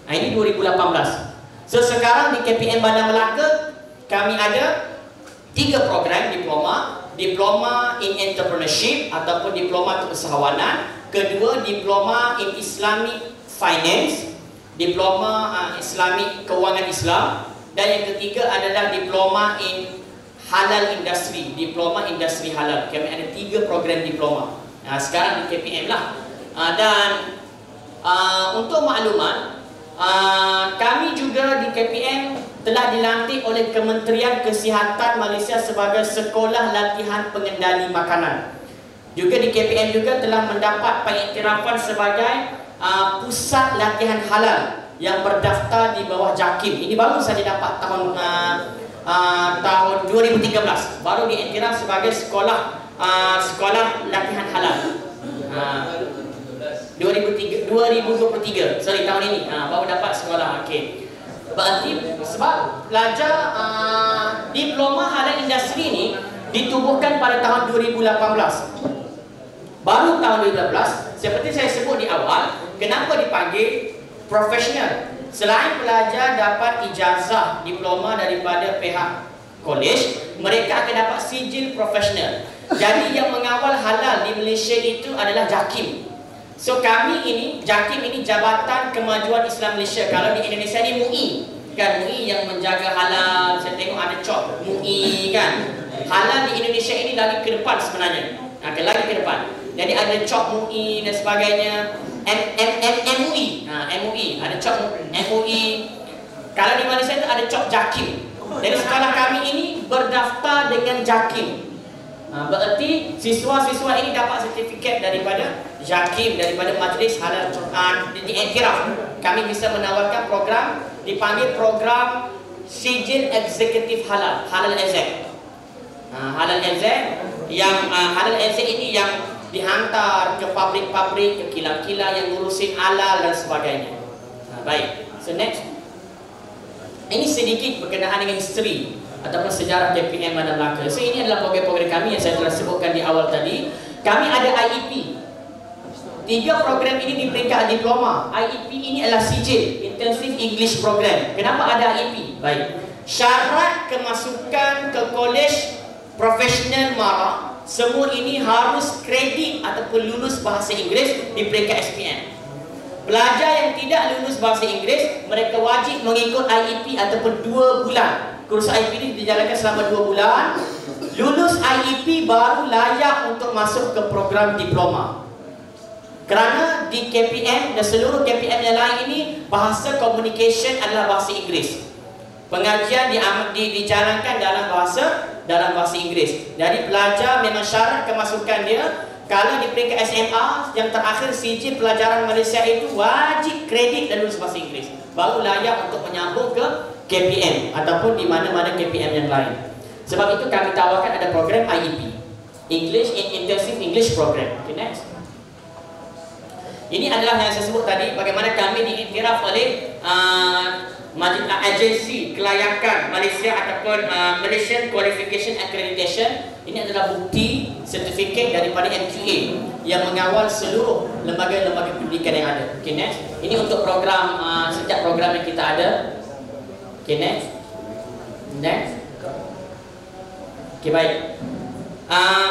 Ini 2018. So sekarang di KPM Bandar Melaka kami ada 3 program diploma. Diploma in Entrepreneurship ataupun Diploma Keusahawanan. Kedua, Diploma in Islamic Finance, Diploma Islamic Kewangan Islam. Dan yang ketiga adalah Diploma in Halal Industry, Diploma Industri Halal. Kami ada 3 program diploma. Sekarang di KPM lah. Dan untuk makluman, kami juga di KPM telah dilantik oleh Kementerian Kesihatan Malaysia sebagai Sekolah Latihan Pengendali Makanan. Juga di KPM juga telah mendapat pengiktirafan sebagai pusat latihan halal yang berdaftar di bawah JAKIM. Ini baru saja dapat tahun 2013, baru diiktiraf sebagai sekolah latihan halal. 2023, sorry, tahun ini baru dapat sekolah. Okey. Berarti sebab belajar Diploma Halal Industri ini ditubuhkan pada tahun 2018. Baru tahun 2018, seperti saya sebut di awal, kenapa dipanggil profesional? Selain pelajar dapat ijazah diploma daripada pihak college, mereka akan dapat sijil profesional. Jadi yang mengawal halal di Malaysia itu adalah JAKIM. So kami ini, JAKIM ini Jabatan Kemajuan Islam Malaysia. Kalau di Indonesia ni MUI, kan, MUI yang menjaga halal. Saya tengok ada cop MUI, kan. Halal di Indonesia ini lagi ke depan sebenarnya, lagi ke depan. Jadi ada cop MUI dan sebagainya. MUI, MUI ada cop MUI. Kalau di Malaysia itu ada cop JAKIM. Jadi sekolah kami ini berdaftar dengan JAKIM. Berarti siswa-siswa ini dapat sertifikat daripada JAKIM, daripada Majlis Halal Quran, diiktiraf. Kami bisa menawarkan program dipanggil program Sijil Eksekutif Halal, Halal Exec. Halal Exec yang Halal Exec ini yang dihantar ke pabrik-pabrik, ke kilang-kilang yang ngurusin halal dan sebagainya. Baik, so next. Ini sedikit berkenaan dengan history ataupun sejarah KPM Bandar Melaka. So ini adalah program-program kami yang saya telah sebutkan di awal tadi. Kami ada IEP. 3 program ini di peringkat diploma. IEP ini adalah sijil, Intensive English Program. Kenapa ada IEP? Baik. Syarat kemasukan ke kolej profesional MARA, semua ini harus kredit ataupun lulus bahasa Inggeris di peringkat SPM. Pelajar yang tidak lulus bahasa Inggeris, mereka wajib mengikut IEP ataupun 2 bulan. Kursus IEP ini dijalankan selama 2 bulan. Lulus IEP baru layak untuk masuk ke program diploma. Kerana di KPM dan seluruh KPM yang lain ini, bahasa communication adalah bahasa Inggeris. Pengajian dijalankan dalam bahasa Inggeris. Jadi pelajar memang syarat kemasukan dia, kalau di peringkat SMA yang terakhir sijil pelajaran Malaysia itu wajib kredit dan lulus bahasa Inggeris, baru layak untuk menyambung ke KPM ataupun di mana-mana KPM yang lain. Sebab itu kami tawarkan ada program IEP, Intensive English Program. Okay, next. Ini adalah yang saya sebut tadi, bagaimana kami diiktiraf oleh agensi kelayakan Malaysia ataupun Malaysian Qualification Accreditation. Ini adalah bukti sertifikat daripada MQA yang mengawal seluruh lembaga-lembaga pendidikan yang ada. Okay, next. Ini untuk program, setiap program yang kita ada. Okay, next. Next. Okay, baik.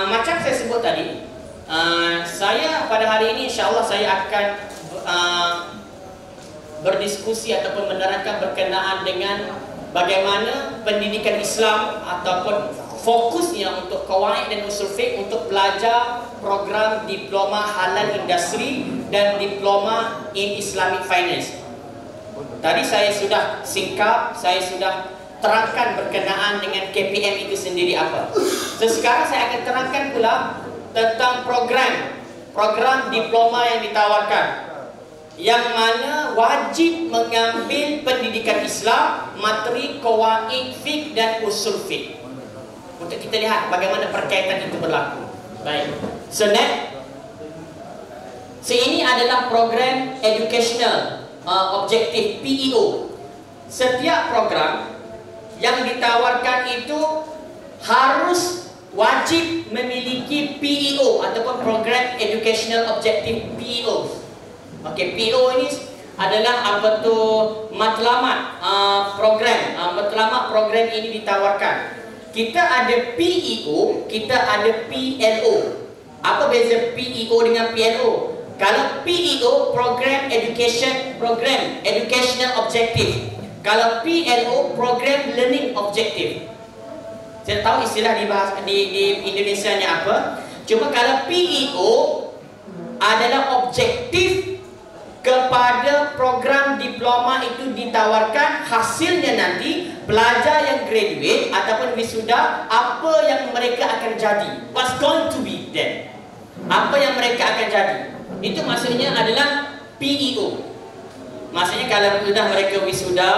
Macam saya sebut tadi, saya pada hari ini insyaAllah saya akan berdiskusi ataupun menerangkan berkenaan dengan bagaimana pendidikan Islam ataupun fokusnya untuk qawaid dan usul fiqh untuk belajar program diploma halal industri dan diploma in Islamic finance. Tadi saya sudah singkap, saya sudah terangkan berkenaan dengan KPM itu sendiri apa. So, sekarang saya akan terangkan pula tentang program diploma yang ditawarkan, yang mana wajib mengambil pendidikan Islam, materi qawaid fiqh dan usul fiqh. Untuk kita lihat bagaimana perkaitan itu berlaku. Baik. So next. So ini adalah program educational objektif PEO. Setiap program yang ditawarkan itu harus wajib memiliki PEO ataupun program educational objektif PEO. Okey, PEO ini adalah apa tu matlamat program ini ditawarkan. Kita ada PEO, kita ada PLO. Apa beza PEO dengan PLO? Kalau PEO program educational objective. Kalau PLO program learning objective. Saya tahu istilah di Indonesia ni apa. Cuma kalau PEO adalah objektif kepada program diploma itu ditawarkan, hasilnya nanti pelajar yang graduate ataupun wisuda, apa yang mereka akan jadi, what's going to be then, apa yang mereka akan jadi, itu maksudnya adalah PEO. Maksudnya kalau sudah mereka wisuda,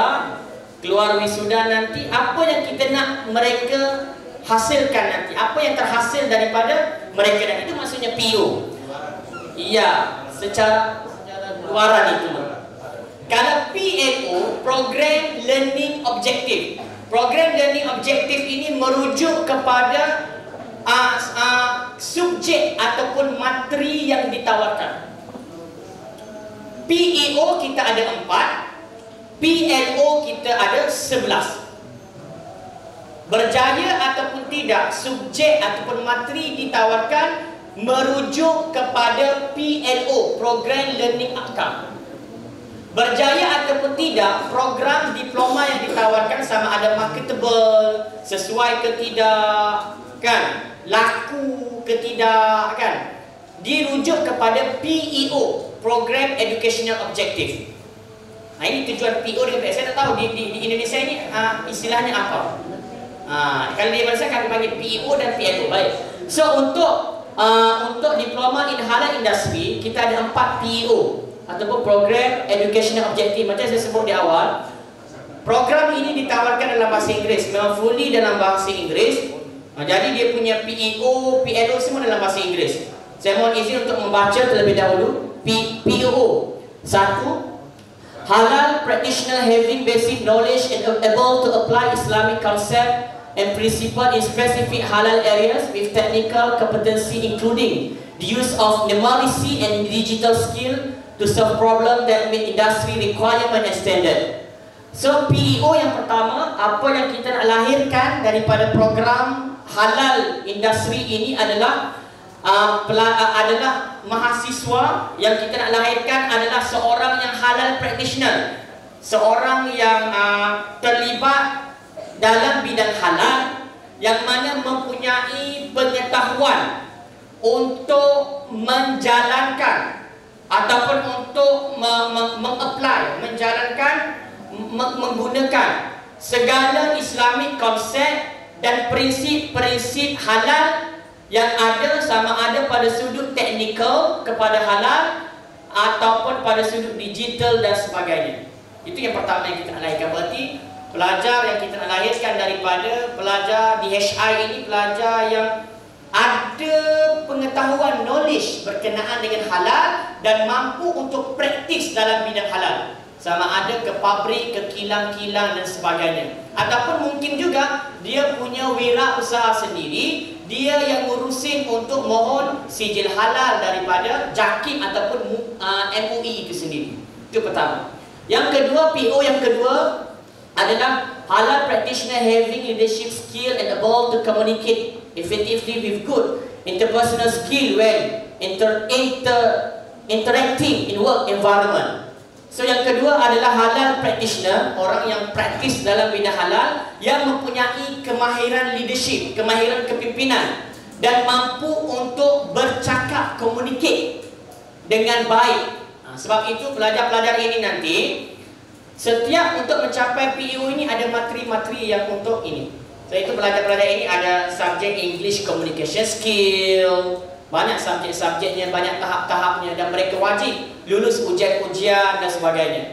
keluar wisuda nanti, apa yang kita nak mereka hasilkan nanti, apa yang terhasil daripada mereka, dan itu maksudnya PEO. Iya, secara luaran itu. Kalau PLO, program learning objective. Program learning objective ini merujuk kepada subjek ataupun materi yang ditawarkan. PEO kita ada 4, PLO kita ada 11. berjaya ataupun tidak, subjek ataupun materi ditawarkan merujuk kepada PLO, Program Learning Outcome. Berjaya ataupun tidak, program diploma yang ditawarkan sama ada marketable, sesuai ke tidak, kan, laku ke tidak, kan, dirujuk kepada PEO, Program Educational Objective. Nah, ini tujuan PEO dengan PEO. Saya tak tahu di Indonesia ini istilahnya apa. Kalau di Malaysia kami panggil PEO dan PLO. Baik. So untuk diploma in halal industry kita ada 4 PEO ataupun Program Educational Objective. Macam saya sebut di awal, program ini ditawarkan dalam bahasa Inggeris, memang fully dalam bahasa Inggeris. Jadi dia punya PEO, PLO semua dalam bahasa Inggeris. Saya mohon izin untuk membaca terlebih dahulu. PEO 1, halal practitioner having basic knowledge and able to apply Islamic concept and principle in specific halal areas with technical competency including the use of numeracy and digital skill to solve problem that meet industry requirement and standard. So PEO yang pertama, apa yang kita nak lahirkan daripada program halal industri ini adalah mahasiswa yang kita nak lahirkan adalah seorang yang halal practitioner, seorang yang terlibat dalam bidang halal, yang mana mempunyai pengetahuan untuk menjalankan ataupun untuk mengapply, menggunakan segala Islamic konsep dan prinsip-prinsip halal yang ada, sama ada pada sudut teknikal kepada halal ataupun pada sudut digital dan sebagainya. Itu yang pertama yang kita nak lahirkan. Berarti pelajar yang kita nak lahirkan daripada pelajar di HI ini, pelajar yang ada pengetahuan, knowledge berkenaan dengan halal dan mampu untuk praktis dalam bidang halal, sama ada ke pabrik, ke kilang-kilang dan sebagainya. Ataupun mungkin juga dia punya wirausaha sendiri, dia yang ngurusin untuk mohon sijil halal daripada JAKIM ataupun MUI itu sendiri. Itu pertama. Yang kedua, PO yang kedua adalah halal practitioner having leadership skill and able to communicate effectively with good interpersonal skill when interacting in work environment. So yang kedua adalah halal practitioner, orang yang praktis dalam bidang halal, yang mempunyai kemahiran leadership, kemahiran kepimpinan dan mampu untuk bercakap, communicate dengan baik. Sebab itu pelajar-pelajar ini nanti setiap untuk mencapai PEO ini ada materi-materi yang untuk ini. So itu pelajar-pelajar ini ada subjek English Communication Skill, banyak subjek-subjeknya, banyak tahap-tahapnya, dan mereka wajib lulus ujian-ujian dan sebagainya.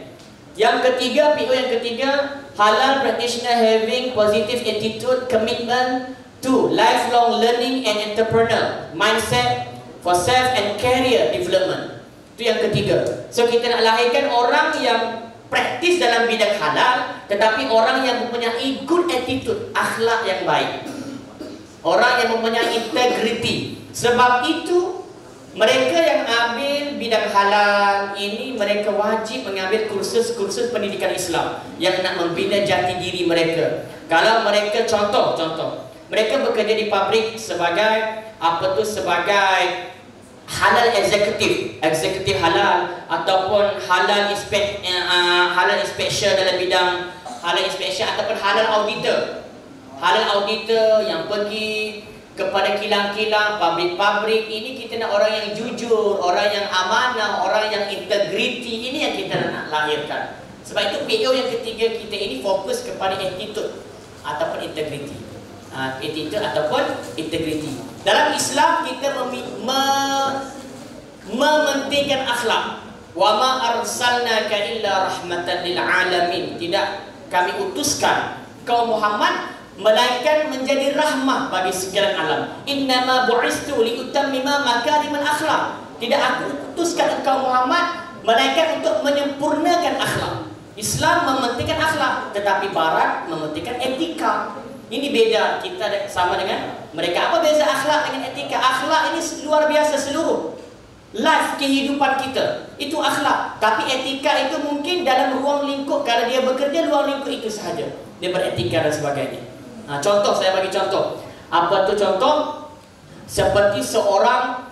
Yang ketiga, PO yang ketiga, halal practitioner having positive attitude, commitment to lifelong learning and entrepreneur mindset for self and career development. Itu yang ketiga. So kita nak lahirkan orang yang praktis dalam bidang halal, tetapi orang yang mempunyai good attitude, akhlak yang baik, orang yang mempunyai integrity. Sebab itu mereka yang ambil bidang halal ini, mereka wajib mengambil kursus-kursus pendidikan Islam yang nak membina jati diri mereka. Kalau mereka contoh mereka bekerja di pabrik sebagai sebagai halal eksekutif halal, ataupun halal inspection dalam bidang halal inspection, ataupun halal auditor yang pergi kepada kilang-kilang, pabrik-pabrik. Ini kita nak orang yang jujur, orang yang amanah, orang yang integriti. Ini yang kita nak lahirkan. Sebab itu PO yang ketiga kita ini fokus kepada attitude ataupun integriti. Attitude ataupun integriti. Dalam Islam kita mementingkan akhlak. Wa ma arsalnaka illa rahmatan lil alamin. Tidak kami utuskan kaum Muhammad melainkan menjadi rahmah bagi sekalian alam. Innama bu'istu liutammima makarimal akhlak. Tidak aku utuskan engkau Muhammad melainkan untuk menyempurnakan akhlak. Islam mementingkan akhlak, tetapi Barat mementingkan etika. Ini beda kita sama dengan mereka. Apa beza akhlak dengan etika? Akhlak ini luar biasa, seluruh life kehidupan kita itu akhlak. Tapi etika itu mungkin dalam ruang lingkup, kalau dia bekerja ruang lingkup itu sahaja dia beretika dan sebagainya. Contoh, saya bagi contoh. Apa tu contoh? Seperti seorang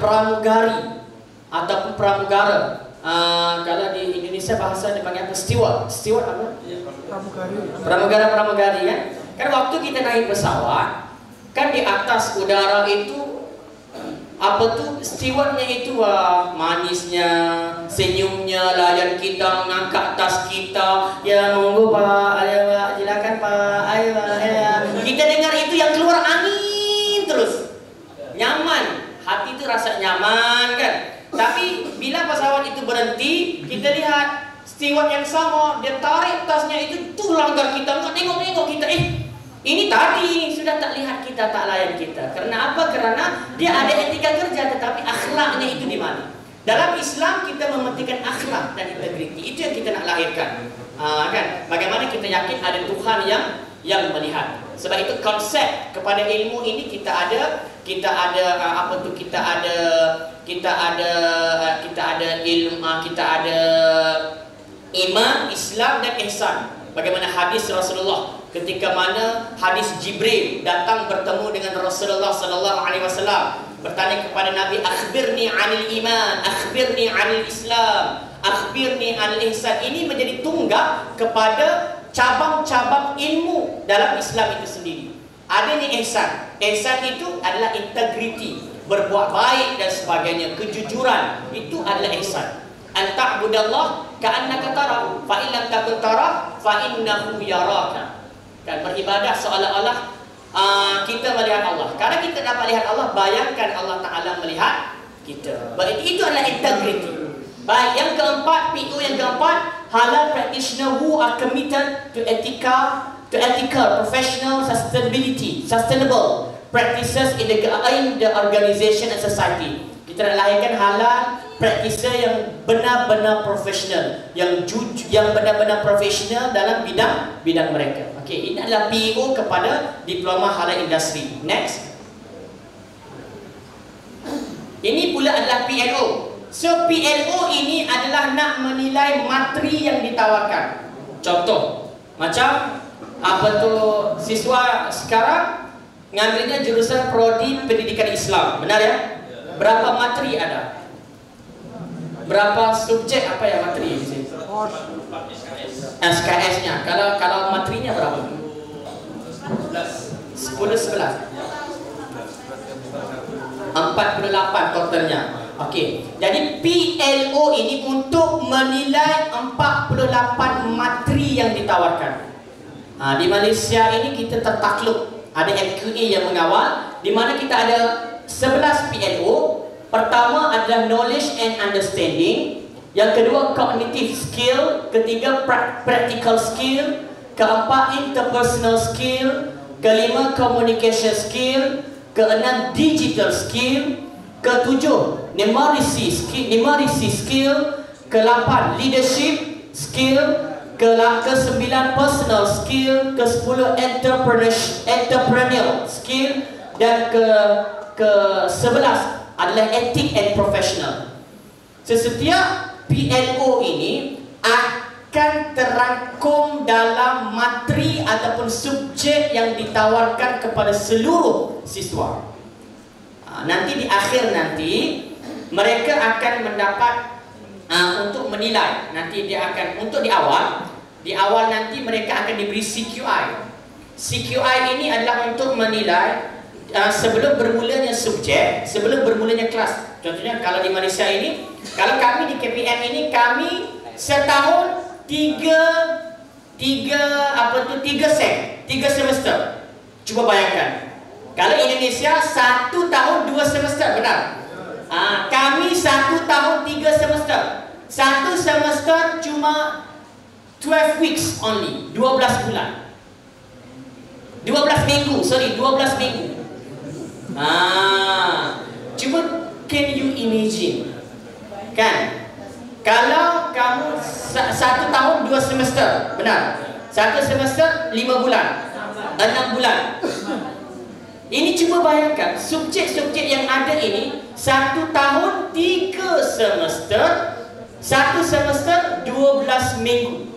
pramugari ataupun pramugara. Kalau di Indonesia bahasa dipanggil apa? Steward apa? Pramugari kan? Kan waktu kita naik pesawat, kan di atas udara itu apa tu stewardnya itu manisnya, senyumnya, layan kita, mengangkat tas kita, ya monggo Pak, ayo Pak, silakan Pak, ayo Pak, ayo. Kita dengar itu yang keluar angin terus, nyaman, hati itu rasa nyaman kan. Tapi bila pesawat itu berhenti, kita lihat steward yang sama, dia tarik tasnya itu tuh langgar kita, nengok kita, ini tadi sudah tak lihat kita, tak layan kita. Karena apa? Karena dia ada etika kerja, tetapi akhlaknya itu di mana? Dalam Islam kita mementingkan akhlak dan integriti. Itu yang kita nak lahirkan. Kan? Bagaimana kita yakin ada Tuhan yang melihat. Sebab itu konsep kepada ilmu ini kita ada ilmu, kita ada iman, Islam dan ihsan. Bagaimana hadis Rasulullah ketika mana hadis Jibril datang bertemu dengan Rasulullah sallallahu alaihi wasallam, bertanya kepada Nabi, akhbirni 'anil iman, akhbirni 'anil Islam, akhbirni 'anil ihsan. Ini menjadi tunggak kepada cabang-cabang ilmu dalam Islam itu sendiri. Adanya ihsan. Ihsan itu adalah integriti, berbuat baik dan sebagainya, kejujuran. Itu adalah ihsan. An ta'budallah ka'annaka tarahu, fa in lam takun tarahu fa innahu yaraka. Dan beribadah seolah-olah kita melihat Allah. Karena kita dapat lihat Allah, bayangkan Allah Ta'ala melihat kita. Berarti itu adalah integrity. Baik, yang keempat, PO yang keempat, halal practitioner who are committed to ethical, professional, sustainable practices in the organization and society. Kita nak lahirkan halal practitioner yang benar-benar profesional, yang benar-benar profesional dalam bidang mereka. Okey, ini adalah PO kepada diploma halal industri. Next. Ini pula adalah PLO. So PLO ini adalah nak menilai materi yang ditawarkan. Contoh, macam apa tu siswa sekarang ngambilnya jurusan prodi pendidikan Islam, benar ya? Berapa materi ada? Berapa subjek apa ya materi? SKS-nya. Kalau materinya berapa? 10-11. 48 totalnya. Okey. Jadi PLO ini untuk menilai 48 materi yang ditawarkan. Di Malaysia ini kita tertakluk ada MQA yang mengawal, di mana kita ada 11 PLO. Pertama adalah knowledge and understanding, yang kedua cognitive skill, ketiga practical skill, keempat interpersonal skill, kelima communication skill, keenam digital skill, ketujuh numeracy skill, ke-8 leadership skill, ke-9 personal skill, ke-10 entrepreneurial skill, dan ke-11 adalah etik and professional. Setiap PLO ini akan terangkum dalam materi ataupun subjek yang ditawarkan kepada seluruh siswa. Nanti di akhir nanti mereka akan mendapat untuk menilai. Nanti dia akan untuk di awal nanti mereka akan diberi CQI. CQI ini adalah untuk menilai sebelum bermulanya subjek, sebelum bermulanya kelas. Contohnya kalau di Malaysia ini, kalau kami di KPM ini, kami setahun 3 semester. Coba bayangkan. Kalau Indonesia 1 tahun 2 semester, benar? Kami 1 tahun 3 semester. 1 semester cuma 12 weeks only, 12 bulan. 12 minggu. Cuba can you imagine? Kan? Kalau kamu 1 tahun 2 semester, benar? 1 semester 5 bulan, 6 bulan. Ini cuba bayangkan, subjek-subjek yang ada ini 1 tahun 3 semester, 1 semester 12 minggu.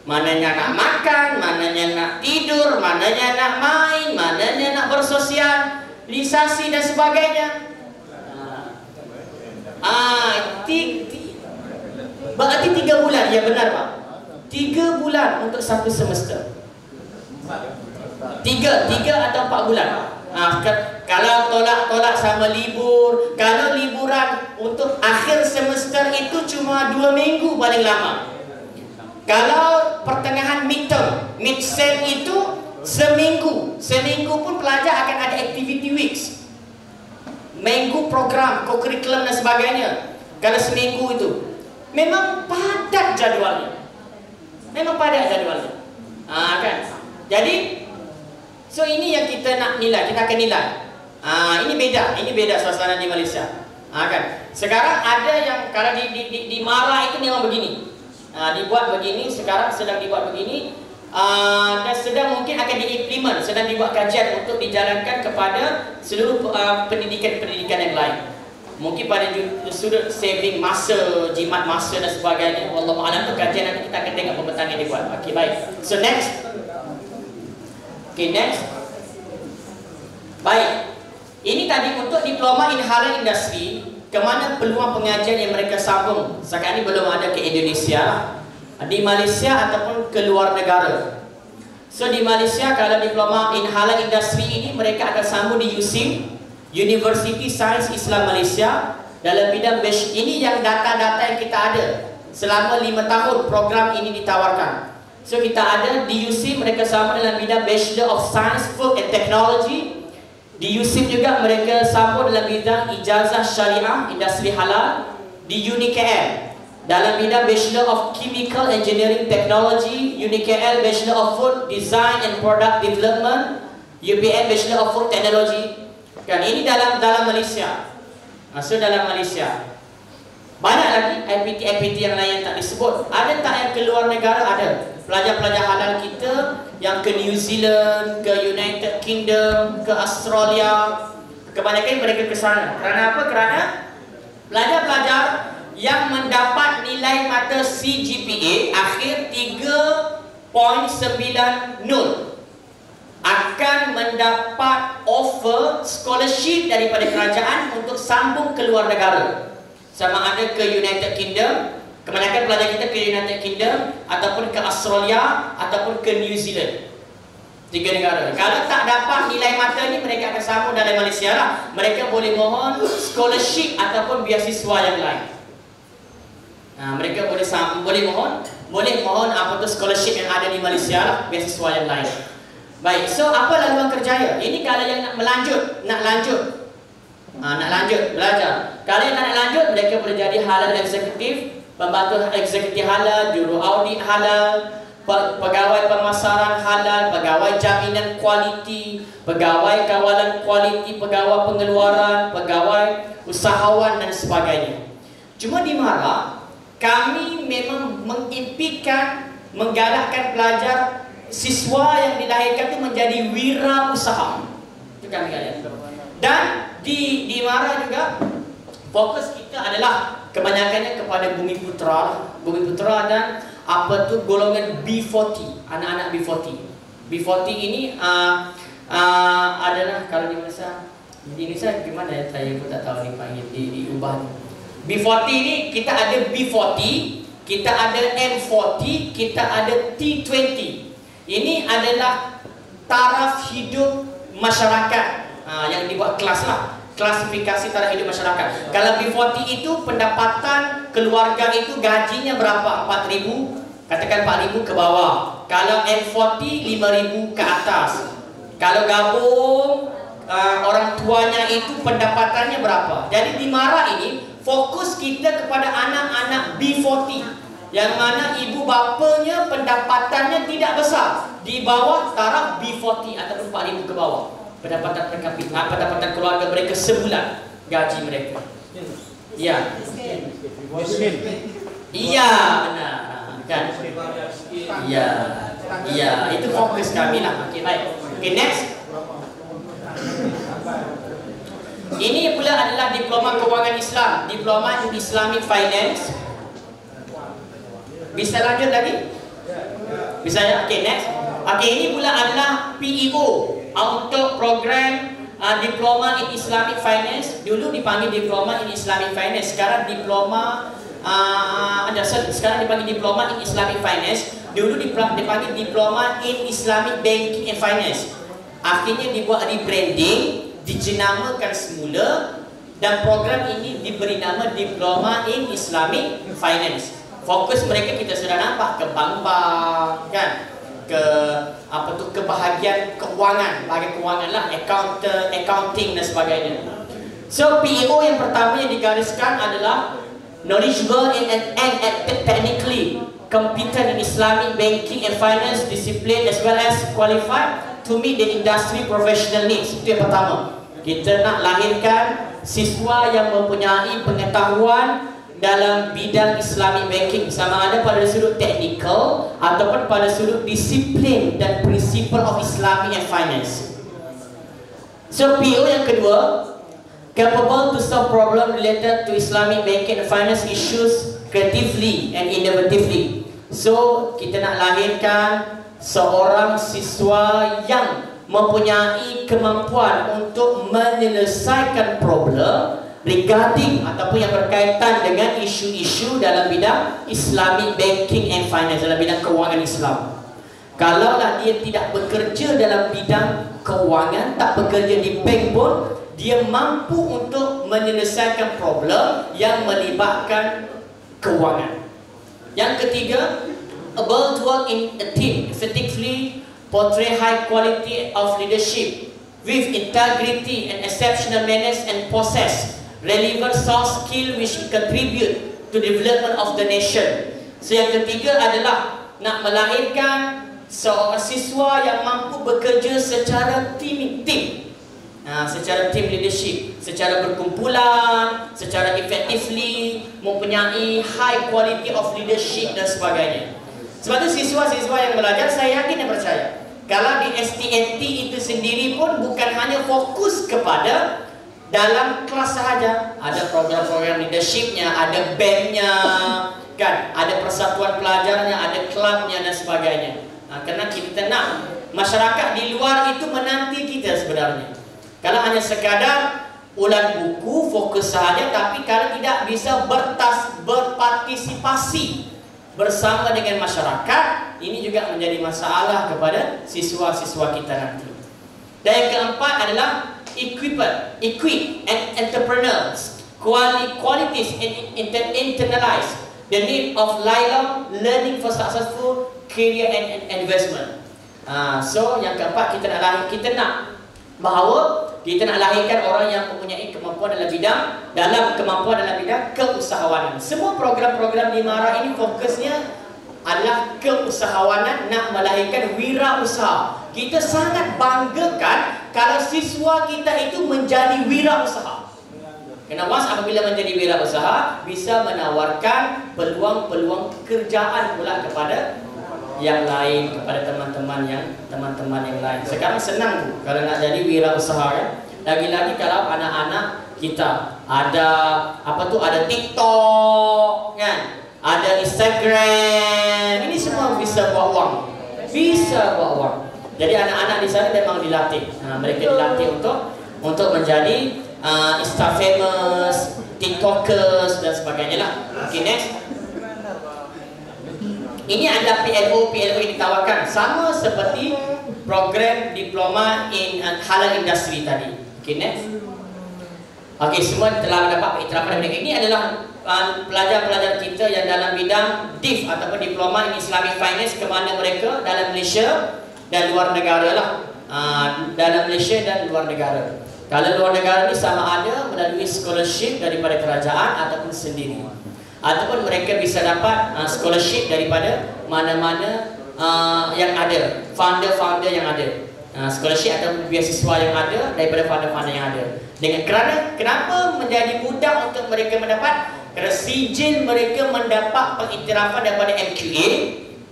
Mananya nak makan, mananya nak tidur, mananya nak main, mananya nak bersosialisasi dan sebagainya. Berarti 3 bulan, ya benar Pak. 3 bulan untuk satu semester. 3 atau 4 bulan. Kalau tolak sama libur, kalau liburan untuk akhir semester itu cuma 2 minggu paling lama. Kalau pertengahan mid-sem itu seminggu pun pelajar akan ada activity weeks, minggu program, co-curriculum dan sebagainya. Kalau seminggu itu memang padat jadualnya, kan? Jadi, so ini yang kita nak nilai, kita akan nilai. Ini beda suasana di Malaysia. Kan? Sekarang ada yang kalau di Mara itu memang begini. Dibuat begini, sekarang sedang dibuat begini, dan sedang mungkin akan diimplement, sedang dibuat kajian untuk dijalankan kepada seluruh pendidikan yang lain. Mungkin pada sudut saving masa, jimat masa dan sebagainya. Wallahualam tu kajian nanti kita akan tengok pembentang yang dibuat. Okey, baik. So next. Baik. Ini tadi untuk diploma in halal industry. Kemana peluang pengajian yang mereka sambung? Sekarang ini belum ada ke Indonesia, di Malaysia ataupun ke luar negara. So di Malaysia kalau diploma in halal industry ini mereka akan sambung di USIM, University Science Islam Malaysia, dalam bidang ini yang data-data yang kita ada selama 5 tahun program ini ditawarkan. So kita ada di USIM mereka sambung dalam bidang Bachelor of Science, Food and Technology. Di USIM juga mereka sambung dalam bidang ijazah syariah industri halal. Di UniKL dalam bidang Bachelor of Chemical Engineering Technology, UniKL Bachelor of Food Design and Product Development, UPM Bachelor of Food Technology. Kan ini dalam Malaysia. Maksud dalam Malaysia. Banyak lagi IPT yang lain yang tak disebut. Ada tak yang keluar negara? Ada. Pelajar-pelajar halal kita yang ke New Zealand, ke United Kingdom, ke Australia, kebanyakan mereka ke sana. Kerana apa? Kerana pelajar-pelajar yang mendapat nilai mata CGPA akhir 3.90 akan mendapat offer scholarship daripada kerajaan untuk sambung ke luar negara. Sama ada ke United Kingdom, kebanyakan pelajar kita ke United Kingdom, ataupun ke Australia, ataupun ke New Zealand. 3 negara. Kalau tak dapat nilai mata ni, mereka akan sambung dalam Malaysia lah. Mereka boleh mohon scholarship ataupun beasiswa yang lain. Mereka boleh mohon apa tu scholarship yang ada di Malaysia lah, beasiswa yang lain. Baik, so apa laluan kerjaya? Ini kalau yang nak lanjut belajar. Kalau yang nak lanjut, mereka boleh jadi halal eksekutif, pembantu eksekutif halal, juru audit halal, pegawai pemasaran halal, pegawai jaminan kualiti, pegawai kawalan kualiti, pegawai pengeluaran, pegawai usahawan dan sebagainya. Cuma di Mara, kami memang mengimpikan, menggalakkan pelajar siswa yang dilahirkan itu menjadi wirausaha. Itu kami galak. Dan di Mara juga fokus kita adalah kebanyakannya kepada Bumi Putra dan apa tu golongan B40, anak-anak B40. B40 ini adalah kalau di Indonesia gimana ya, saya pun tak tahu dipanggil diubah. B40 ini kita ada B40, kita ada M40, kita ada T20. Ini adalah taraf hidup masyarakat yang dibuat kelas lah, klasifikasi taraf hidup masyarakat. Kalau B40 itu pendapatan keluarga itu gajinya berapa? 4,000, katakan 4,000 ke bawah. Kalau M40 5,000 ke atas. Kalau gabung orang tuanya itu pendapatannya berapa? Jadi di Mara ini fokus kita kepada anak-anak B40 yang mana ibu bapanya pendapatannya tidak besar, di bawah taraf B40 atau 4,000 ke bawah. Pendapatan per kapita, pendapatan keluarga mereka sebulan, gaji mereka. Ya. Iya, benar. Kan? Iya, itu fokus kami lah. Okey, baik. Okey, next. Ini pula adalah diploma keuangan Islam, diploma in Islamic Finance. Bisa lanjut lagi? Misalnya, okay, next. Okay, ini pula adalah PEO untuk program Diploma in Islamic Finance. Dulu dipanggil Diploma in Islamic Finance, sekarang Diploma sekarang dipanggil Diploma in Islamic Finance. Dulu dipanggil Diploma in Islamic Banking and Finance. Akhirnya dibuat rebranding, dijenamakan semula, dan program ini diberi nama Diploma in Islamic Finance. Fokus mereka kita sudah nampak ke bank-bank, kan? Ke ke bahagian keuangan, bahagian keuangan lah, accounting dan sebagainya. So PEO yang pertama yang digariskan adalah knowledgeable and technically competent in Islamic banking and finance discipline, as well as qualified to meet the industry professional needs. Itu yang pertama. Kita nak lahirkan siswa yang mempunyai pengetahuan dalam bidang Islamic banking, sama ada pada sudut technical ataupun pada sudut disiplin dan principle of Islamic and finance. So PO yang kedua, capable to solve problem related to Islamic banking and finance issues creatively and innovatively. So kita nak lahirkan seorang siswa yang mempunyai kemampuan untuk menyelesaikan problem regarding ataupun yang berkaitan dengan isu-isu dalam bidang Islamic banking and finance, dalam bidang keuangan Islam. Kalaulah dia tidak bekerja dalam bidang keuangan, tak bekerja di bank pun, dia mampu untuk menyelesaikan problem yang melibatkan keuangan. Yang ketiga, able to work in a team, effectively portray high quality of leadership with integrity and exceptional manners, and possess relevant soft skill which contribute to development of the nation. So yang ketiga adalah nak melahirkan seorang siswa yang mampu bekerja secara team, secara team leadership, secara berkumpulan, secara effectively, mempunyai high quality of leadership dan sebagainya. Sebab itu siswa-siswa yang belajar, saya yakin dan percaya, kalau di STNT itu sendiri pun bukan hanya fokus kepada dalam kelas sahaja, ada program-program leadershipnya, ada bandnya, kan, ada persatuan pelajarnya, ada klubnya dan sebagainya. Karena kita nak masyarakat di luar itu menanti kita sebenarnya. Kalau hanya sekadar ulang buku, fokus sahaja, tapi kalau tidak bisa berpartisipasi bersama dengan masyarakat, ini juga menjadi masalah kepada siswa-siswa kita nanti. Dan yang keempat adalah equip and entrepreneurs qualities and internalize the need of lifelong learning for successful career and investment. So yang keempat, kita nak bahawa kita nak lahirkan orang yang mempunyai kemampuan dalam bidang keusahawanan. Semua program-program di MARA ini fokusnya adalah keusahawanan, nak melahirkan wirausaha. Kita sangat banggakan kalau siswa kita itu menjadi wirausaha. Kerana apabila menjadi wirausaha, bisa menawarkan peluang-peluang pekerjaan pula kepada yang lain, kepada teman-teman yang lain. Sekarang senang kalau nak jadi wirausaha, kan? Lagi-lagi kalau anak-anak kita ada ada TikTok, kan? Ada Instagram, ini semua bisa buat uang. Jadi anak-anak di sana memang dilatih. Mereka dilatih untuk menjadi Insta famous, TikTokers dan sebagainya lah. Okay, next. Ini adalah PLO yang ditawarkan, sama seperti program diploma in halal industry tadi. Okay, next. Okay, semua telah mendapat iktirafan dari ini adalah pelajar-pelajar kita yang dalam bidang DIF ataupun Diploma in Islamic Finance, ke mana mereka dalam Malaysia dan luar negara lah. Dalam Malaysia dan luar negara. Kalau luar negara ni sama ada melalui scholarship daripada kerajaan ataupun sendiri, ataupun mereka bisa dapat scholarship daripada mana-mana yang ada, founder yang ada. Scholarship atau beasiswa yang ada daripada founder yang ada. Kenapa menjadi mudah untuk mereka mendapat? Kerana sijil mereka mendapat pengiktirafan daripada MQA,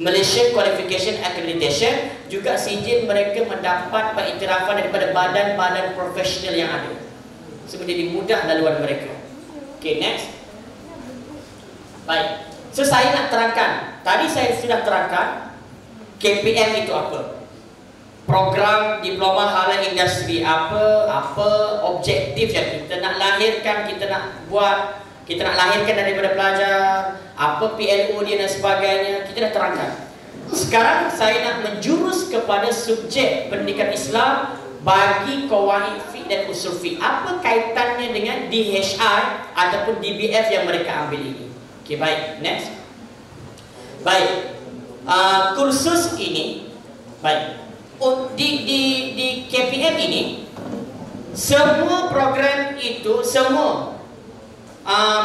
Malaysia Qualification Accreditation, juga sijil mereka mendapat pengiktirafan daripada badan-badan profesional yang ada. So menjadi mudah laluan mereka. Okay, next. Baik. So saya nak terangkan. Tadi saya sudah terangkan KPM itu apa? Program Diploma Halal Industri apa objektif yang kita nak lahirkan, kita nak buat, kita nak lahirkan daripada pelajar, apa PLO dia dan sebagainya, kita dah terangkan. Sekarang saya nak menjurus kepada subjek pendidikan Islam bagi qawaid fiqh dan usul fiqh. Apa kaitannya dengan DHI ataupun DBF yang mereka ambil ini? Okey, baik, next. Baik. Kursus ini, baik. Di KPM ini, semua program itu, semua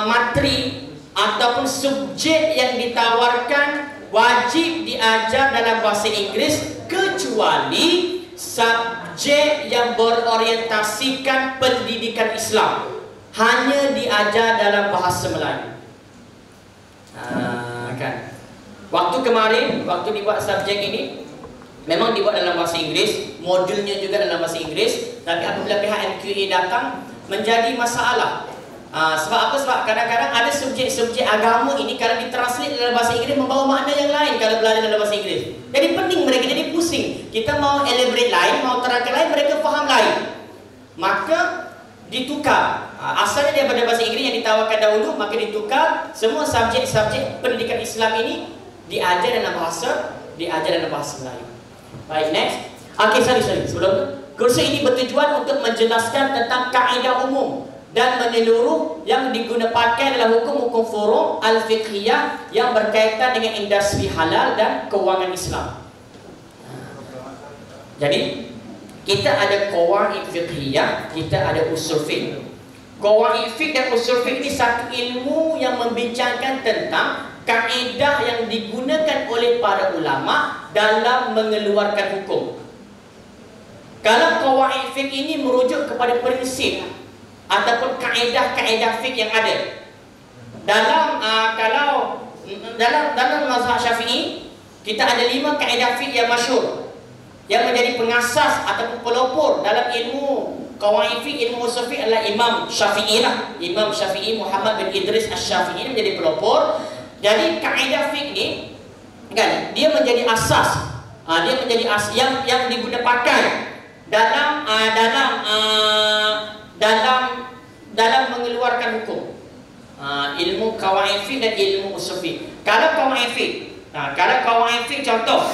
materi ataupun subjek yang ditawarkan wajib diajar dalam bahasa Inggeris kecuali subjek yang berorientasikan pendidikan Islam hanya diajar dalam bahasa Melayu. Kan? Waktu kemarin, waktu dibuat subjek ini memang dibuat dalam bahasa Inggris, modulnya juga dalam bahasa Inggris, tapi apabila pihak MQA datang menjadi masalah. Sebab apa? Sebab kadang-kadang ada subjek-subjek agama ini kalau ditranslate dalam bahasa Inggris membawa makna yang lain kalau belajar dalam bahasa Inggris. Jadi pening mereka, jadi pusing. Kita mau elaborate lain, mau terangkan lain, mereka faham lain. Maka ditukar. Asalnya daripada bahasa Inggris yang ditawarkan dahulu, maka ditukar. Semua subjek-subjek pendidikan Islam ini diajar dalam bahasa Melayu. Baik, next. Okey, sorry. Sebelum tu, kursus ini bertujuan untuk menjelaskan tentang kaedah umum dan menyeluruh yang digunakan dalam hukum-hukum furu' al-fiqhiyah yang berkaitan dengan industri halal dan kewangan Islam. Jadi, kita ada qawaid fiqhiyah, kita ada usul fiqh. Qawaid fiqh dan usul fiqh ini satu ilmu yang membincangkan tentang kaedah yang digunakan oleh para ulama dalam mengeluarkan hukum. Kalau qawaid fiqh ini merujuk kepada prinsip ataupun kaedah-kaedah fiqh yang ada dalam dalam mazhab Syafi'i, kita ada 5 kaedah fiqh yang masyhur yang menjadi pengasas ataupun pelopor dalam ilmu qawaid fiqh, ilmu usul fiqh adalah Imam Syafi'i lah. Imam Syafi'i Muhammad bin Idris Asy-Syafi'i menjadi pelopor. Jadi kaedah fiqh ni kan, dia menjadi asas. Dia menjadi yang digunakan dalam mengeluarkan hukum. Ilmu qawaid fiqh dan ilmu usul fiqh. Kalau qawaid fiqh, contoh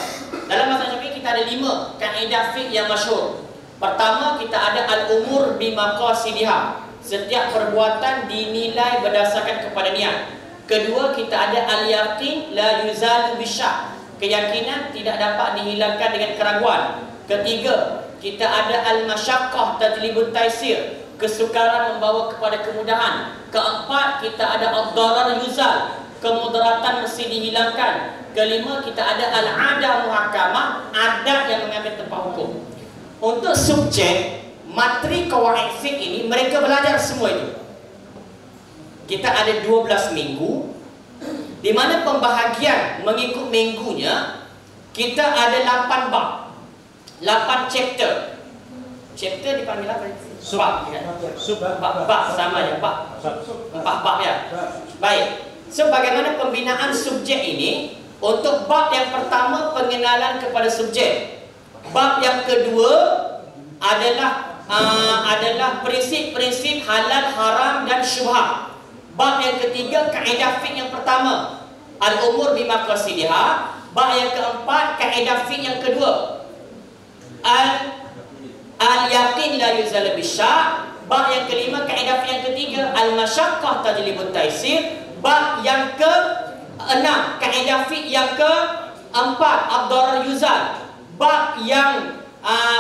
dalam mazhab Syafi'i kita ada 5 kaedah fiqh yang masyhur. Pertama, kita ada al-umur bi maqasidiha. Setiap perbuatan dinilai berdasarkan kepada niat. Kedua, kita ada al-yaqin la yuzalu bisyak. Keyakinan tidak dapat dihilangkan dengan keraguan. Ketiga, kita ada al-masyaqqah tajlibut taisir. Kesukaran membawa kepada kemudahan. Keempat, kita ada ad-darar yuzal. Kemudaratan mesti dihilangkan. Kelima, kita ada al-adah muhakkamah, adat yang mengambil tempat hukum. Untuk subjek materi qawaid fiqh ini, mereka belajar semua itu. Kita ada 12 minggu, di mana pembahagian mengikut minggunya kita ada 8 bab, 8 chapter. Chapter dipanggil apa? Bab sama ya, bab. 4 bab ya. Baik. So bagaimana pembinaan subjek ini? Untuk bab yang pertama, pengenalan kepada subjek. Bab yang kedua adalah prinsip-prinsip halal, haram dan syubhat. Bab yang ketiga, kaedah fiqh yang pertama, al-umur bi maqasidiha. Bab yang keempat, kaedah fiqh yang kedua, al-yaqin la yuzal bisyak. Bab yang kelima, kaedah fiqh yang ketiga, al-masyaqqah tajlibut taisir. Bab yang ke-6, kaedah fiqh yang ke-4, ad-darar yuzal. Bab yang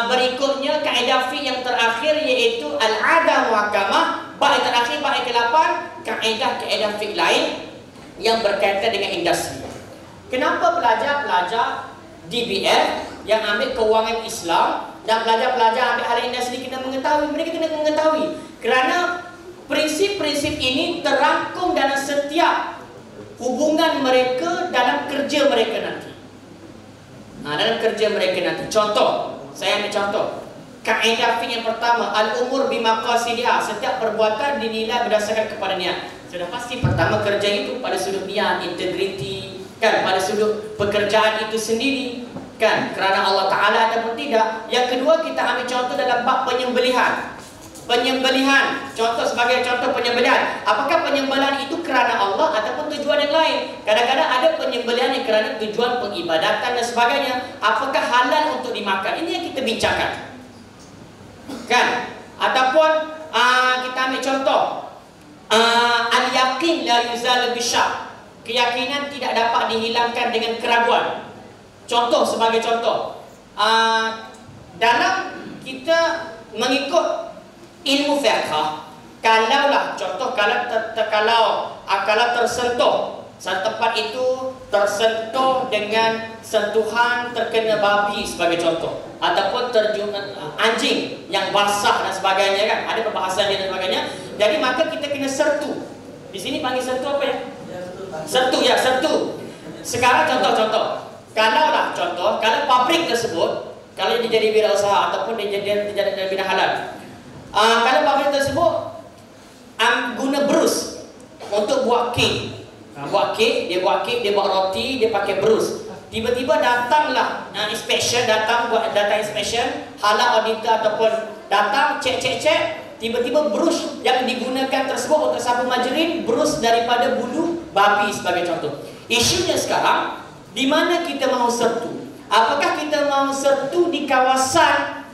berikutnya, kaedah fiqh yang terakhir, iaitu al-adah muhakkamah. Bab yang terakhir, bab yang ke-8, kaedah-kaedah fiqh lain yang berkaitan dengan industri. Kenapa pelajar-pelajar DBF yang ambil kewangan Islam dan pelajar-pelajar ambil hal industri kena mengetahui? Mereka kena mengetahui kerana prinsip-prinsip ini terangkum dalam setiap hubungan mereka dalam kerja mereka nanti. Dalam kerja mereka nanti. Contoh, saya ambil contoh. Kaedah fiqh yang pertama, al-umur bi maqasidiha. Setiap perbuatan dinilai berdasarkan kepada niat. Sudah pasti pertama kerja itu pada sudut niat, integriti, kan, pada sudut pekerjaan itu sendiri. kan, kerana Allah Ta'ala ataupun tidak. Yang kedua, kita ambil contoh dalam bab penyembelihan. Penyembelihan, contoh sebagai contoh penyembelihan. Apakah penyembelihan itu kerana Allah ataupun tujuan yang lain? Kadang-kadang ada penyembelihan yang kerana tujuan pengibadatan dan sebagainya. Apakah halal untuk dimakan? Ini yang kita bincangkan, kan? Ataupun kita ambil contoh al-yaqin la yuzal bisyak. Keyakinan tidak dapat dihilangkan dengan keraguan. Contoh sebagai contoh, dalam kita mengikut ilmu fiqh, kalaulah contoh kalau tersentuh satu tempat itu tersentuh dengan sentuhan terkena babi sebagai contoh, ataupun terjun anjing yang basah dan sebagainya, kan, ada perbahasan dia dan sebagainya. Jadi maka kita kena sertu. Di sini panggil sertu apa ya? Sertu, ya, sertu. Sekarang contoh-contoh. Kalau pabrik tersebut, kalau dia jadi wirausaha ataupun dia jadi bina halal, kalau pabrik tersebut guna berus untuk buat kek, dia buat roti, dia pakai berus. Tiba-tiba datanglah inspection, datang inspection, halal auditor ataupun datang cek, tiba-tiba berus yang digunakan tersebut untuk sapu margarin berus daripada bulu babi sebagai contoh. Isunya sekarang, di mana kita mahu sertu? Apakah kita mahu sertu di kawasan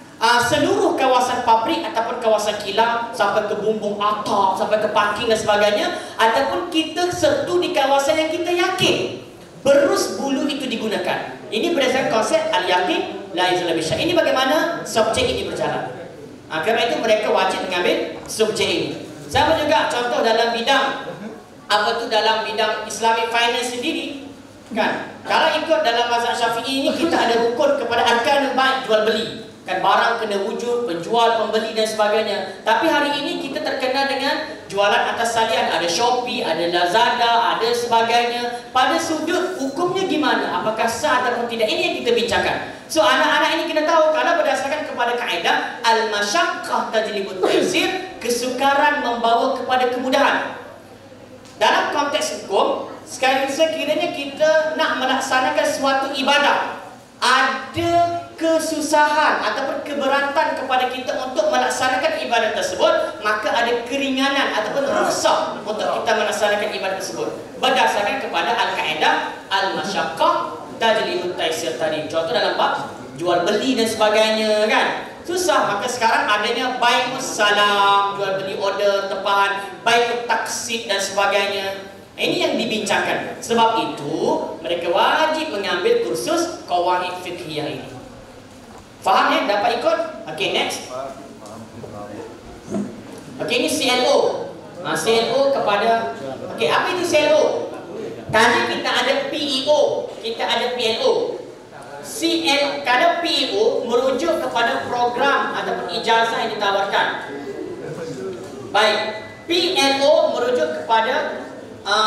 seluruh kawasan pabrik ataupun kawasan kilang sampai ke bumbung atap, sampai ke parking dan sebagainya, ataupun kita sertu di kawasan yang kita yakin berus bulu itu digunakan? Ini berdasarkan konsep al-yaqin la yuzal bisyak. Ini bagaimana subjek ini berjalan. Kerana itu mereka wajib mengambil subjek ini. Sama juga contoh dalam bidang dalam bidang Islamic finance sendiri, kan, kalau ikut dalam mazhab Syafi'i ini kita ada rukun kepada arkanul bai', jual beli, kan, barang kena wujud, penjual, pembeli dan sebagainya. Tapi hari ini kita terkena dengan jualan atas salian, ada Shopee, ada Lazada, ada sebagainya. Pada sudut hukumnya gimana? Apakah sah ataupun tidak? Ini yang kita bincangkan. So anak-anak ini kena tahu, kalau berdasarkan kepada kaedah al-masyaqqah tajlibut taysir, kesukaran membawa kepada kemudahan. Dalam konteks hukum, sekiranya kita nak melaksanakan suatu ibadah, ada kesusahan ataupun keberatan kepada kita untuk melaksanakan ibadah tersebut, maka ada keringanan ataupun rukhsah untuk kita melaksanakan ibadah tersebut berdasarkan kepada al-kaedah al-masyaqqah tajlibut taysir tadi. Contoh dalam bab jual beli dan sebagainya, kan, susah, maka sekarang adanya bai'us salam, jual beli order tempahan, bai'ut taksid dan sebagainya. Ini yang dibincangkan. Sebab itu mereka wajib mengambil kursus qawaid fiqhiyah ini. Faham ya? Dapat ikut? Okey, next. Okey, ini CLO. CLO kepada, okey, apa itu CLO? Tadi kita ada PEO, kita ada PLO. Kadang PEO merujuk kepada program ataupun ijazah yang ditawarkan. Baik, PLO merujuk kepada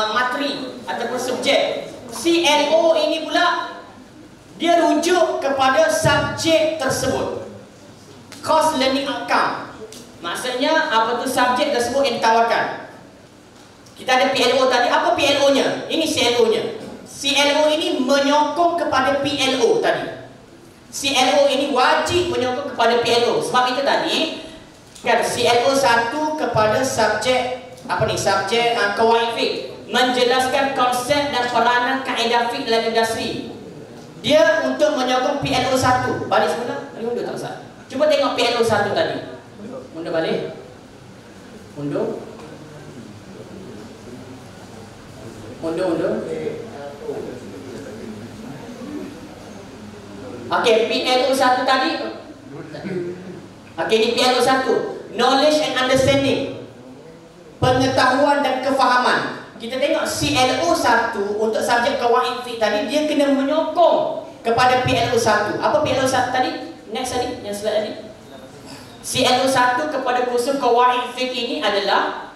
materi ataupun subjek. CLO ini pula dia rujuk kepada subjek tersebut, course learning outcome. Maksudnya apa tu subjek tersebut yang ditawarkan. Kita ada PLO tadi. Apa PLO-nya? Ini CLO-nya. CLO ini menyokong kepada PLO tadi. CLO ini wajib menyokong kepada PLO. Sebab itu tadi, kan, CLO 1 kepada subjek subjek qawaid fiqh, menjelaskan konsep dan peranan kaedah fiqh dalam industri. Dia untuk menyokong PLO 1. Balik semula. Ini undur tak Ustaz? Cuba tengok PLO 1 tadi. Undur balik. Undur. Okey, PLO 1 tadi. Okey, ini PLO 1. Knowledge and understanding. Pengetahuan dan kefahaman. Kita tengok CLO 1 untuk subjek qawaid fiqh tadi, dia kena menyokong kepada PLO 1. Apa PLO 1 tadi? Next tadi, yang slide tadi. CLO 1 kepada kursus qawaid fiqh ini adalah,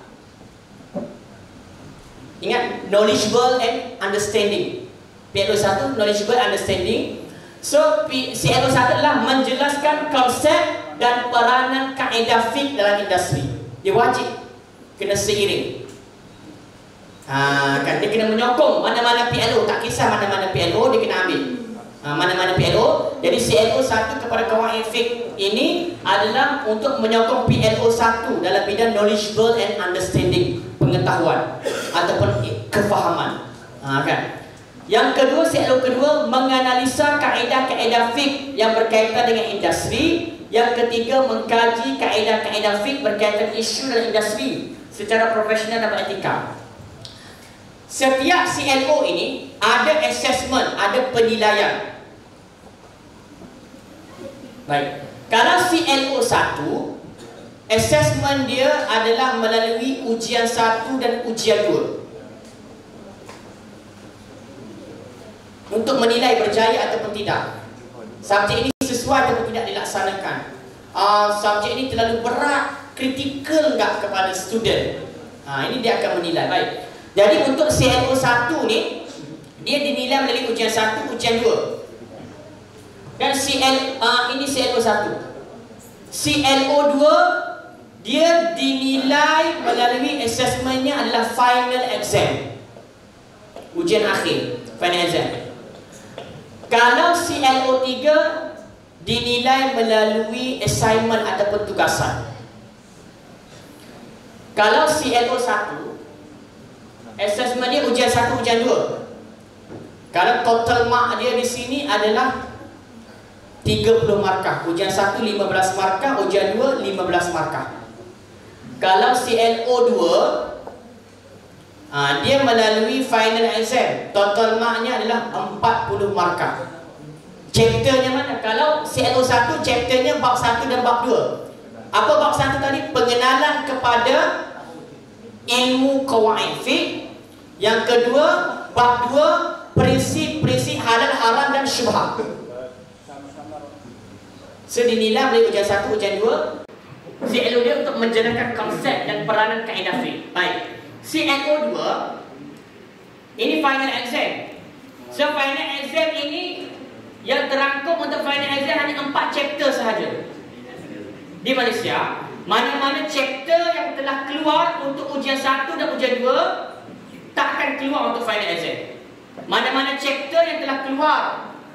ingat, knowledgeable and understanding. PLO 1 knowledgeable understanding. So CLO 1 adalah menjelaskan konsep dan peranan kaedah fiqh dalam industri. Dia wajib kena seiring. Kan dia kena menyokong mana-mana PLO, tak kisah mana-mana PLO dia kena ambil. mana-mana PLO. Jadi CLO 1 kepada kawan FIK ini adalah untuk menyokong PLO 1 dalam bidang knowledgeable and understanding, pengetahuan ataupun kefahaman. Kan? Yang kedua, CLO kedua menganalisa kaedah-kaedah FIK yang berkaitan dengan industri. Yang ketiga, mengkaji kaedah-kaedah FIK berkaitan isu dalam industri secara profesional dan beretika. Setiap CLO ini ada assessment, ada penilaian. Baik. Kalau CLO 1, assessment dia adalah melalui ujian 1 dan ujian 2. Untuk menilai berjaya ataupun tidak. Subjek ini sesuai ataupun tidak dilaksanakan. Subjek ini terlalu berat, kritikal enggak kepada student. Ini dia akan menilai. Baik. Jadi untuk CLO 1 ni, dia dinilai melalui ujian 1, ujian 2. Dan ini CLO 1. CLO 2 dia dinilai melalui assessmentnya adalah final exam, ujian akhir, final exam. Kalau CLO 3 dinilai melalui assignment ataupun tugasan. Kalau CLO 1 assessment dia ujian 1, ujian 2. Kalau total mark dia di sini adalah 30 markah. Ujian 1 15 markah, ujian 2 15 markah. Kalau CLO 2 dia melalui final exam, total marknya adalah 40 markah. Chapternya mana? Kalau CLO 1 chapternya bab 1 dan bab 2. Apa bab 1 tadi? Pengenalan kepada ilmu qawaid fiqh. Yang kedua, bab 2 prinsip-prinsip halal, haram dan syubhat. So dinilai melalui ujian 1, ujian 2. CLO dia untuk menjelaskan konsep dan peranan kaedah fiqh. Baik. CLO 2 ini final exam. So final exam ini yang terangkum untuk final exam hanya 4 chapter sahaja. Di Malaysia, mana-mana chapter yang telah keluar untuk ujian 1 dan ujian 2 tak akan keluar untuk final exam. Mana-mana chapter yang telah keluar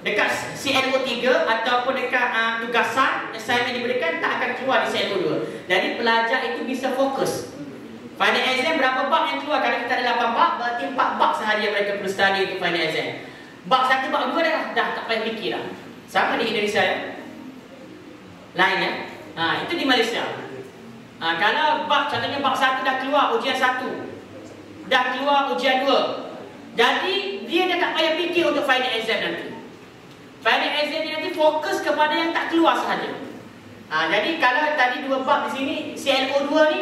dekat CLO 3 ataupun dekat tugasan assignment diberikan tak akan keluar di CLO 2. Jadi pelajar itu bisa fokus. Final exam berapa bab yang keluar? Kalau kita ada 8 bab, berarti 4 bab sahaja mereka perlu study untuk final exam. Bab 1, bab 2 dah tak payah fikir dah. Sama di Indonesia ya. Lain ya. Itu di Malaysia. Kalau bab, contohnya bab 1 dah keluar ujian 1, dah keluar ujian 2. Jadi dia dah tak payah fikir untuk final exam nanti. Final exam ni nanti fokus kepada yang tak keluar sahaja. Jadi kalau tadi 2 bab di sini, CLO 2 ni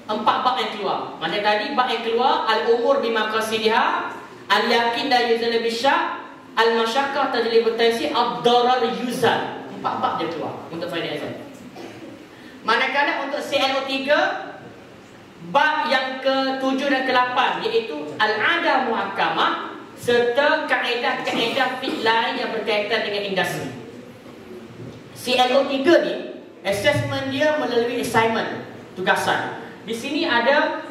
4 bab yang keluar. Macam tadi bab yang keluar al-umur bimaqasidiha, al-yaqin la yuzal bisyak, al-masyaqqah tajlib at-taysir, ad-darar yuzal. 4 bab dia keluar untuk final exam. Manakala untuk CLO 3 bab yang ke-7 dan ke-8 iaitu al-adah muhakkamah serta kaedah-kaedah fiqh lain yang berkaitan dengan industri. CLO 3 ni assessment dia melalui assignment, tugasan. Di sini ada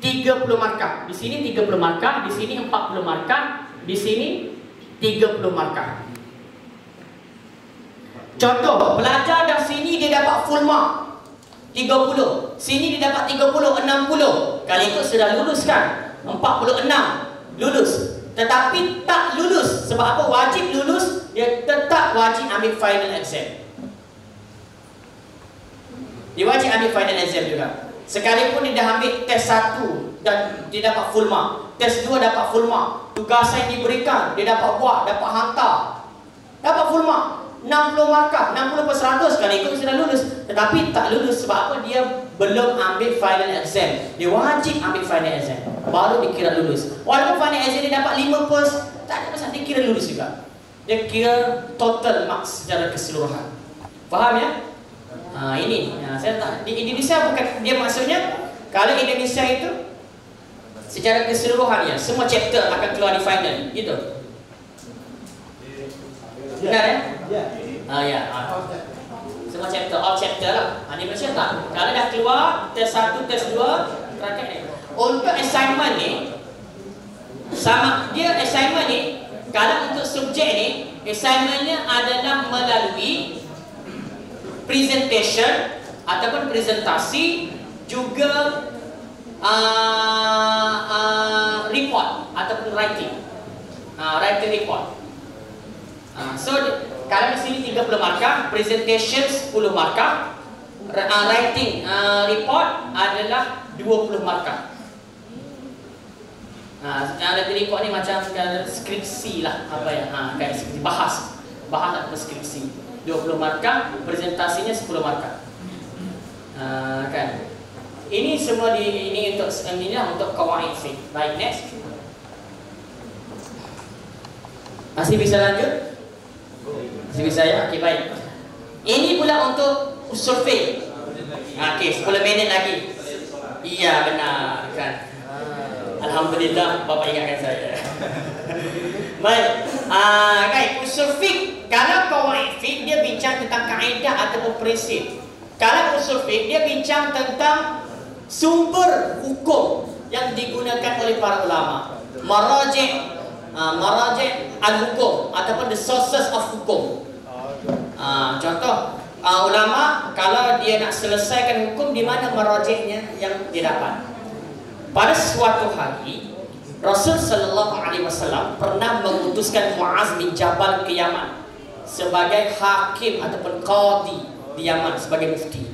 30 markah. Di sini 30 markah, di sini 40 markah, di sini 30 markah. Contoh, pelajar dari sini dia dapat full mark 30. Sini dia dapat 30, 60. Kali itu sudah lulus kan? 46 lulus. Tetapi tak lulus. Sebab apa? Wajib lulus. Dia tetap wajib ambil final exam. Dia wajib ambil final exam juga. Sekalipun dia dah ambil test 1 dan dia dapat full mark, test 2 dapat full mark, tugasan yang diberikan dia dapat buat, dapat hantar, dapat full mark 60 markah, 60/100 sekalipun sudah lulus. Tetapi tak lulus sebab apa? Dia belum ambil final exam. Dia wajib ambil final exam baru dikira lulus. Walaupun final exam dia dapat 5%, tak ada pasal dikira lulus juga. Dia kira total marks secara keseluruhan. Faham ya? Ini saya tak, di Indonesia bukan dia maksudnya. Kalau Indonesia itu secara keseluruhan ya, semua chapter akan keluar di final gitu. Benar ya? Ya. Semua chapter, all chapter lah. Di Malaysia tak. Kalau dah keluar test 1, test 2, terakhir ni. Untuk assignment ni sama, dia assignment ni Kalau untuk subjek ni, assignmentnya adalah melalui presentation ataupun presentasi, juga report ataupun writing, writing report. So kalau di sini 30 markah, presentation 10 markah, writing report adalah 20 markah. Writing report ni macam skripsi lah, apa ya, kayak skripsi, bahas atau skripsi. 20 markah, presentasinya 10 markah. Kan? Ini semua ini untuk qawaid fiqh. Baik, next. Masih bisa lanjut? Masih bisa ya? Okey, baik. Ini pula untuk usul fiqh. Okey, 10 minit lagi. Iya, benar kan. Alhamdulillah Bapak ingatkan saya. Baik. Kan usul fiqh, kalau qawaid fiqh dia bincang tentang kaedah ataupun prinsip. Kalau usul fiqh dia bincang tentang sumber hukum yang digunakan oleh para ulama. Maraji' al-hukum ataupun the sources of hukum. Contoh, ulama kalau dia nak selesaikan hukum, di mana maraji'nya yang dia dapat. Pada suatu hari Rasul sallallahu alaihi wasallam pernah mengutuskan Muaz bin Jabal ke Yaman sebagai hakim ataupun qadi di Yaman, sebagai mufti.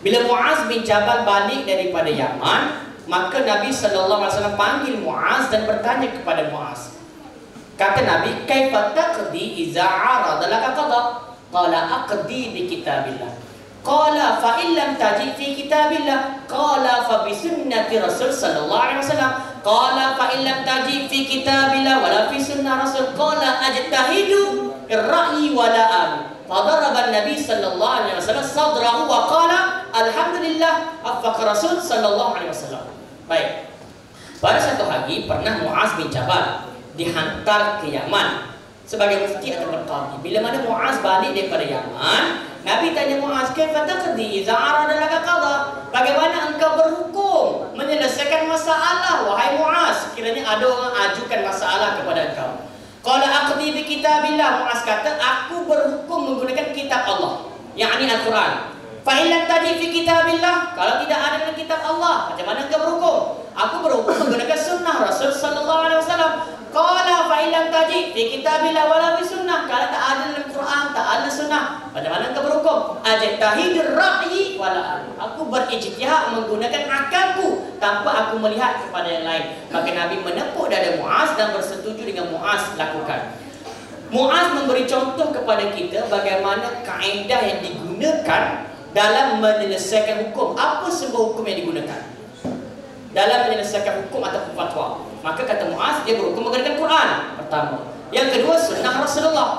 Bila Muaz bin Jabal balik daripada Yaman, maka Nabi sallallahu alaihi wasallam panggil Muaz dan bertanya kepada Muaz. Kata Nabi, "Kaifa taqdi idza 'arada laka qada?" Qala, "Aqdi bi kitabillah." Qala, "Fa in lam taji fi kitabillah." Qala, "Fa bi sunnati Rasul sallallahu alaihi wasallam." Qala, "Fa in lam taji fi kitabillah wala fi sunnah Rasul." Qala, "Ajtahidu ar-ra'yi wala alu." Fadaraba Nabi sallallahu alaihi wasallam sadrahu wa qala, "Alhamdulillah afaq Rasul sallallahu alaihi wasallam." Baik. Pada satu hari pernah Muaz bin Jabal dihantar ke Yaman sebagai mufti atau qadi. Bila mana Muaz balik daripada Yaman, Nabi tanya Muaz, "Kaifa taqdi idza 'arada laka qada?" Bagaimana engkau berhukum menyelesaikan masalah wahai Muaz? Kiranya ada orang ajukan masalah kepada engkau. Qala, "Aqdi bi kitabillah." Muaz kata, "Aku berhukum menggunakan kitab Allah, yakni Al-Quran." Fa in lam taji fi kitabillah, kalau tidak ada dalam kitab Allah, macam mana engkau berhukum? Aku berhukum menggunakan sunnah Rasul sallallahu alaihi wasallam. Qala, "Fa in lam taji fi kitabillah wala fi sunnah." Kalau tak ada dalam Quran, tak ada sunnah, macam mana engkau berhukum? Ajtahidur ra'yi wala. Aku berijtihad menggunakan akalku tanpa aku melihat kepada yang lain. Maka Nabi menepuk dada Muaz dan bersetuju dengan Muaz lakukan. Muaz memberi contoh kepada kita bagaimana kaedah yang digunakan dalam menyelesaikan hukum. Apa sebuah hukum yang digunakan dalam menyelesaikan hukum atau fatwa? Maka kata Muaz, dia berhukum menggunakan Quran pertama. Yang kedua, sunnah Rasulullah.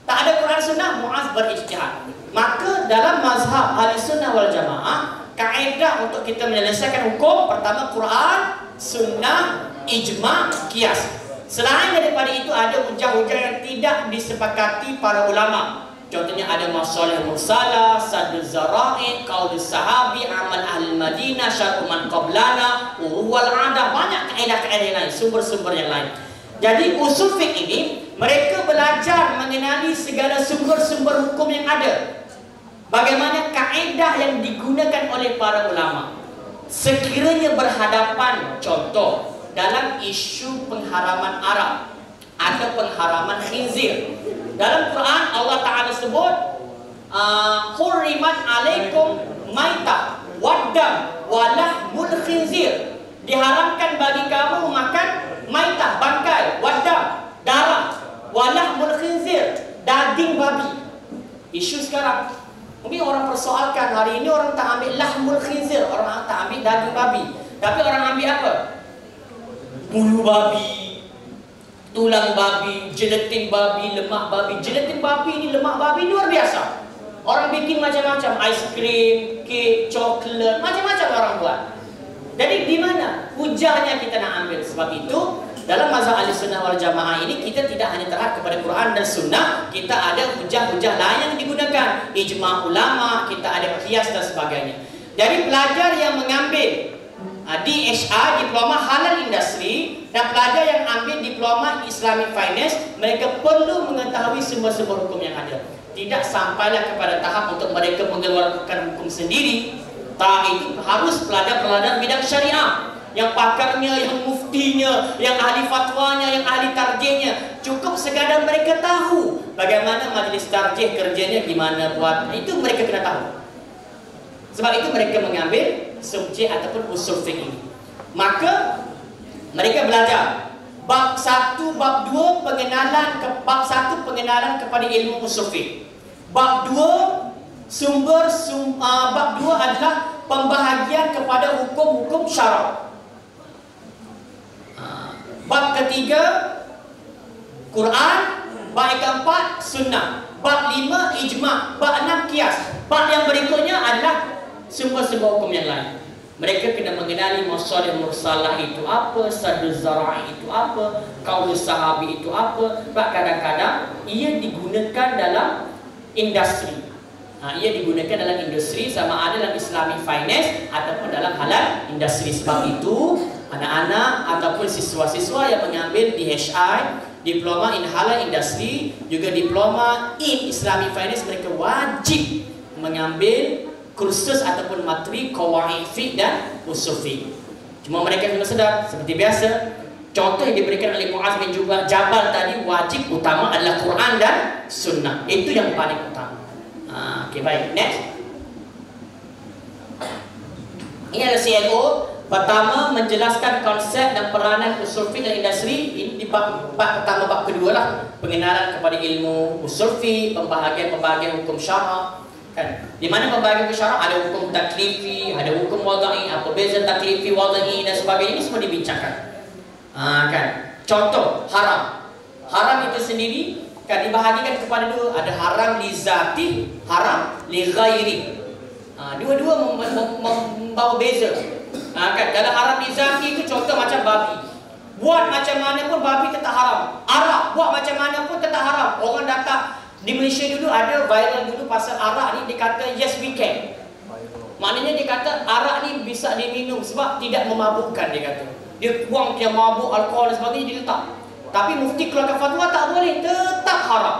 Tak ada Quran sunnah, Muaz berijtihad. Maka dalam mazhab Ahlussunnah wal Jamaah, kaedah untuk kita menyelesaikan hukum pertama Quran, sunnah, ijma', qiyas. Selain daripada itu ada hujah-hujah yang tidak disepakati para ulama. Contohnya ada masalah mursalah, sadul zara'i, qaulus sahabi, amal ahli Madinah, syar'u man qablana, wal 'adah, banyak kaedah-kaedah yang lain, sumber-sumber yang lain. Jadi usul fiqh ini mereka belajar mengenali segala sumber-sumber hukum yang ada. Bagaimana kaedah yang digunakan oleh para ulama. Sekiranya berhadapan contoh dalam isu pengharaman Arab atau pengharaman khinzir. Dalam Quran Allah Ta'ala sebut hurrimat alaikum maitah waddam walahmul khinzir. Diharamkan bagi kamu makan maitah, bangkai, waddam, darah, walahmul khinzir, daging babi. Isu sekarang mungkin orang persoalkan, hari ini orang tak ambil lahmul khinzir, orang tak ambil daging babi, tapi orang ambil apa? Bulu babi, tulang babi, gelatin babi, lemak babi. Gelatin babi ini, lemak babi luar biasa. Orang bikin macam-macam, aiskrim, kek, coklat, macam-macam orang buat. Jadi di mana hujahnya kita nak ambil? Sebab itu dalam mazhab Ahlussunnah wal Jamaah ini kita tidak hanya terhad kepada Quran dan Sunnah, kita ada hujah-hujah lain yang digunakan, ijma' ulama, kita ada qiyas dan sebagainya. Jadi pelajar yang mengambil DHI, Diploma Halal Industri, dan pelajar yang ambil Diploma Islamic Finance, mereka perlu mengetahui semua-semua hukum yang ada. Tidak sampailah kepada tahap untuk mereka mengeluarkan hukum sendiri. Tak, itu harus pelajar-pelajar bidang syariah, yang pakarnya, yang muftinya, yang ahli fatwanya, yang ahli tarjihnya. Cukup sekadar mereka tahu bagaimana majlis tarjih kerjanya, gimana buat. Itu mereka kena tahu. Sebab itu mereka mengambil subjek ataupun usul fiqh ini. Maka mereka belajar bab 1, bab 2 pengenalan bab 1 pengenalan kepada ilmu usul fiqh. Bab 2 bab 2 adalah pembahagian kepada hukum-hukum syarak. Bab ketiga Quran, bab yang keempat sunnah, bab 5 ijma', bab 6 qiyas. Bab yang berikutnya adalah semua-semua hukum yang lain. Mereka kena mengenali masalih mursalah itu apa, sadul zara'i itu apa, qaul sahabi itu apa. Sebab kadang-kadang ia digunakan dalam industri. Ia digunakan dalam industri, sama ada dalam Islamic Finance ataupun dalam halal industri. Sebab itu anak-anak ataupun siswa-siswa yang mengambil DHI, Diploma in Halal Industry, juga Diploma in Islamic Finance, mereka wajib mengambil kursus ataupun materi qawaid fiqh dan usul fiqh. Cuma mereka kena sedar, seperti biasa, contoh yang diberikan oleh Muaz bin Jabal tadi, wajib utama adalah Quran dan Sunnah. Itu yang paling utama. Okey, baik. Next. Ini adalah CLO. Pertama, menjelaskan konsep dan peranan usul fiqh dan industri. Ini di bab pertama, bab kedua lah, pengenalan kepada ilmu usul fiqh, pembahagian hukum syarak. Kan? Di mana pembahagian hukum syarak, ada hukum taklifi, ada hukum wadai, apa beza taklifi, wadai dan sebagainya, ini semua dibincangkan. Kan? Contoh haram. Haram itu sendiri kan dibahagikan kepada dua, ada haram li zati, haram li ghairi. Dua-dua membawa beza. Kan? Dalam haram li zati itu contoh macam babi. Buat macam mana pun babi tetap haram. Arak buat macam mana pun tetap haram. Orang datang di Malaysia dulu ada viral dulu pasal arak ni, dia kata yes we can. Maknanya dia kata arak ni bisa diminum sebab tidak memabukkan, dia kata. Dia buang yang mabuk, alkohol dan sebagainya, dia letak. Tapi mufti keluarkan fatwa tak boleh, tetap haram.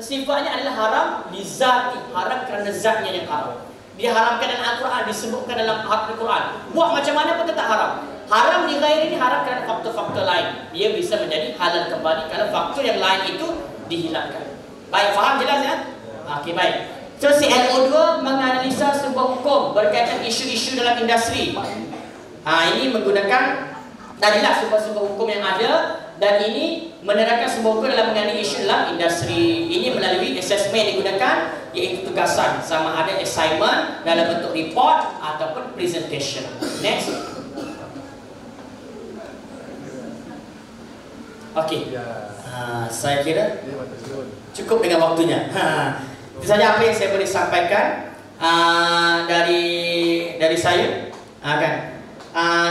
Sifatnya adalah haram lizati, haram kerana zatnya yang haram. Diharamkan dalam Al-Quran, disebutkan dalam Al-Quran. Buat macam mana pun tetap haram. Haram di ghairi ini haram kerana faktor-faktor lain. Dia bisa menjadi halal kembali kalau faktor yang lain itu dihilangkan. Baik, faham jelas ya? Okey, baik. So, CLO2 menganalisa sebuah hukum berkaitan isu-isu dalam industri. Ini menggunakan tadilah sebuah hukum yang ada, dan ini menerangkan sebuah hukum dalam mengenai isu dalam industri. Ini melalui assessment yang digunakan, iaitu tugasan, sama ada assignment dalam bentuk report ataupun presentation. Next. Okey. Saya kira cukup dengan waktunya. Itu saja apa yang saya boleh sampaikan dari saya. Kan?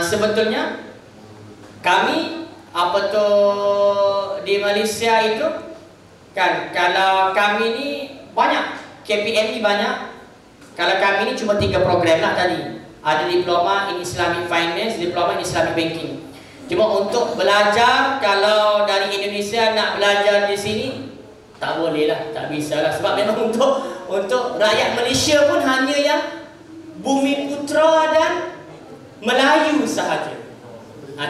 Sebetulnya kami di Malaysia itu kan, kalau kami ni banyak, KPM ni banyak. Kalau kami ni cuma 3 program lah tadi. Ada Diploma in Islamic Finance, Diploma in Islamic Banking. Cuma untuk belajar, kalau dari Indonesia nak belajar di sini, tak boleh lah, tak bisa lah. Sebab memang untuk rakyat Malaysia pun hanya yang Bumi Putra dan Melayu sahaja.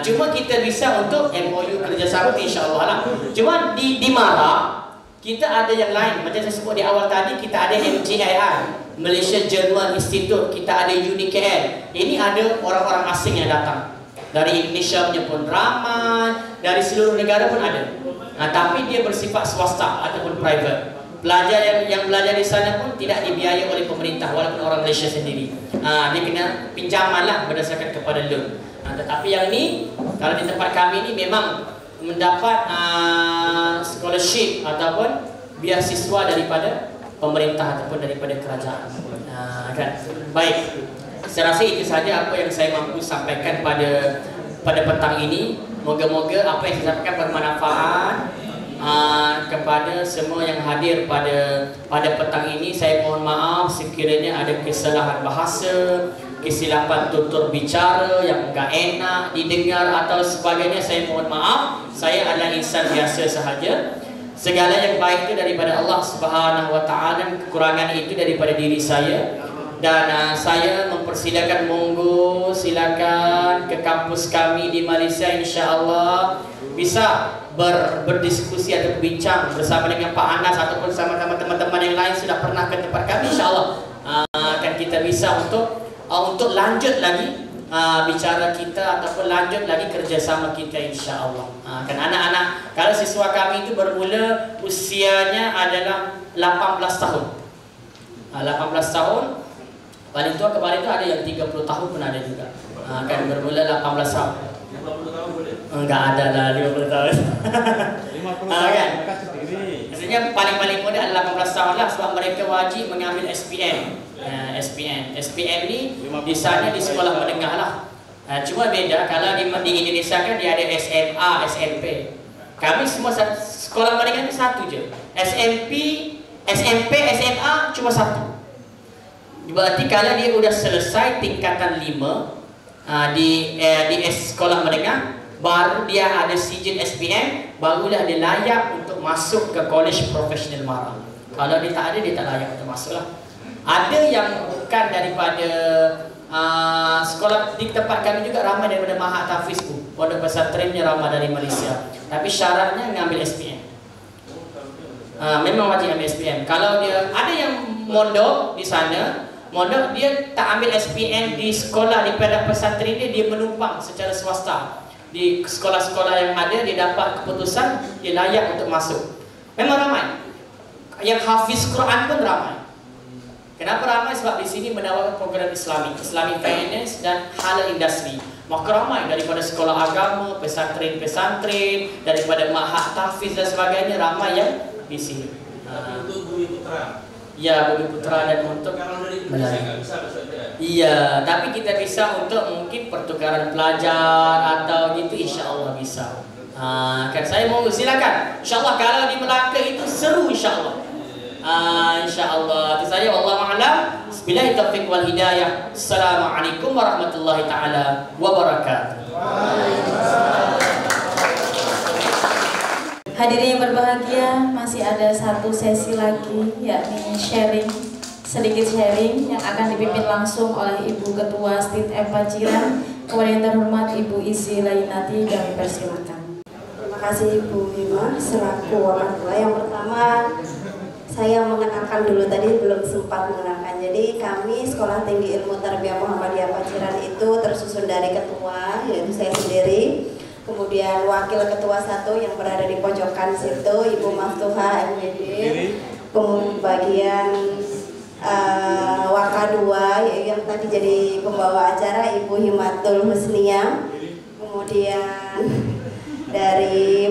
Cuma kita bisa untuk MOU kerjasama, insyaAllah lah. Cuma di Mara, kita ada yang lain. Macam saya sebut di awal tadi, kita ada MJII, Malaysia German Institute, kita ada UniKL. Ini ada orang-orang asing yang datang. Dari Indonesia punya pun ramai, dari seluruh negara pun ada. Tapi dia bersifat swasta ataupun private. Pelajar yang belajar di sana pun tidak dibiayai oleh pemerintah, walaupun orang Malaysia sendiri. Dia kena pinjaman lah berdasarkan kepada loan. Tetapi yang ni, kalau di tempat kami ni memang mendapat scholarship ataupun beasiswa daripada pemerintah ataupun daripada kerajaan. Kan? Baik. Saya rasa itu saja apa yang saya mampu sampaikan pada petang ini. Moga-moga apa yang saya sampaikan bermanfaat kepada semua yang hadir pada petang ini. Saya mohon maaf sekiranya ada kesalahan bahasa, kesilapan tutur bicara yang enggak enak didengar atau sebagainya, saya mohon maaf. Saya adalah insan biasa sahaja. Segala yang baik itu daripada Allah Subhanahu wa taala, dan kekurangan itu daripada diri saya. Dan saya mempersilakan, monggo silakan ke kampus kami di Malaysia, insya-Allah bisa berdiskusi atau berbincang bersama dengan Pak Anas ataupun sama teman-teman yang lain sudah pernah ke tempat kami, insya-Allah akan kita bisa untuk lanjut lagi bicara kita ataupun lanjut lagi kerjasama kita, insya-Allah. Kan anak-anak, kalau siswa kami itu bermula usianya adalah 18 tahun. 18 tahun. Paling tua kemarin itu ada yang 30 tahun pun ada juga. Kan bermula 18 tahun. 50 tahun boleh? Enggak ada lah 50 tahun. 50 tahun kan? mereka sendiri. Maksudnya paling muda adalah 18 tahun lah, sebab mereka wajib mengambil SPM. SPM ni di sana di sekolah menengah lah. Cuma beda kalau di Indonesia kan dia ada SMA, SMP. Kami semua sekolah menengah ni satu je. SMP, SMA cuma satu. Berarti kalau dia sudah selesai tingkatan 5 di sekolah menengah, baru dia ada sijil SPM, barulah dia layak untuk masuk ke College Profesional Mara. Kalau dia tak ada, dia tak layak untuk masuk lah. Ada yang bukan daripada sekolah di tempat kami juga ramai daripada Mahat Hafiz, pondok pesantrennya ramai dari Malaysia. Tapi syaratnya mengambil SPM. Memang wajib ambil SPM. Kalau dia ada yang mondok di sana, mondok dia tak ambil SPM di sekolah di pondok pesantren dia menumpang secara swasta. Di sekolah-sekolah yang ada dia dapat keputusan dia layak untuk masuk. Memang ramai. Yang hafiz Quran pun ramai. Kenapa ramai? Sebab di sini menawarkan program Islamic Finance dan halal industri. Maka ramai daripada sekolah agama, pesantren-pesantren, daripada mahat tahfiz dan sebagainya, ramai yang di sini. Untuk Bumi Putra. Ya, Bumi Putra dan untuk kalau dari Indonesia nggak bisa masuk dia. Iya, tapi kita bisa untuk mungkin pertukaran pelajar atau gitu, insya-Allah bisa. Kan saya mau silakan. Insya-Allah kalau di Melaka itu seru, insya-Allah. Insya-Allah. Itu saja, wallahu a'lam. Billahi taufiq wal hidayah. Assalamualaikum warahmatullahi taala wabarakatuh. Hadirin yang berbahagia, masih ada satu sesi lagi, yakni sedikit sharing yang akan dipimpin langsung oleh Ibu Ketua STIT M Paciran. Kepada yang terhormat Ibu Izi Lainati, kami persilakan. Terima kasih Ibu Hima selaku wakil ketua. Yang pertama saya mengenalkan dulu, tadi belum sempat mengenalkan. Jadi kami Sekolah Tinggi Ilmu Tarbiyah Muhammadiyah Paciran itu tersusun dari ketua, yaitu saya sendiri. Kemudian wakil ketua 1 yang berada di pojokan situ, Ibu Maftuha MPD. Bagian Waka 2 yang tadi jadi pembawa acara Ibu Himatul Husnia. Kemudian dari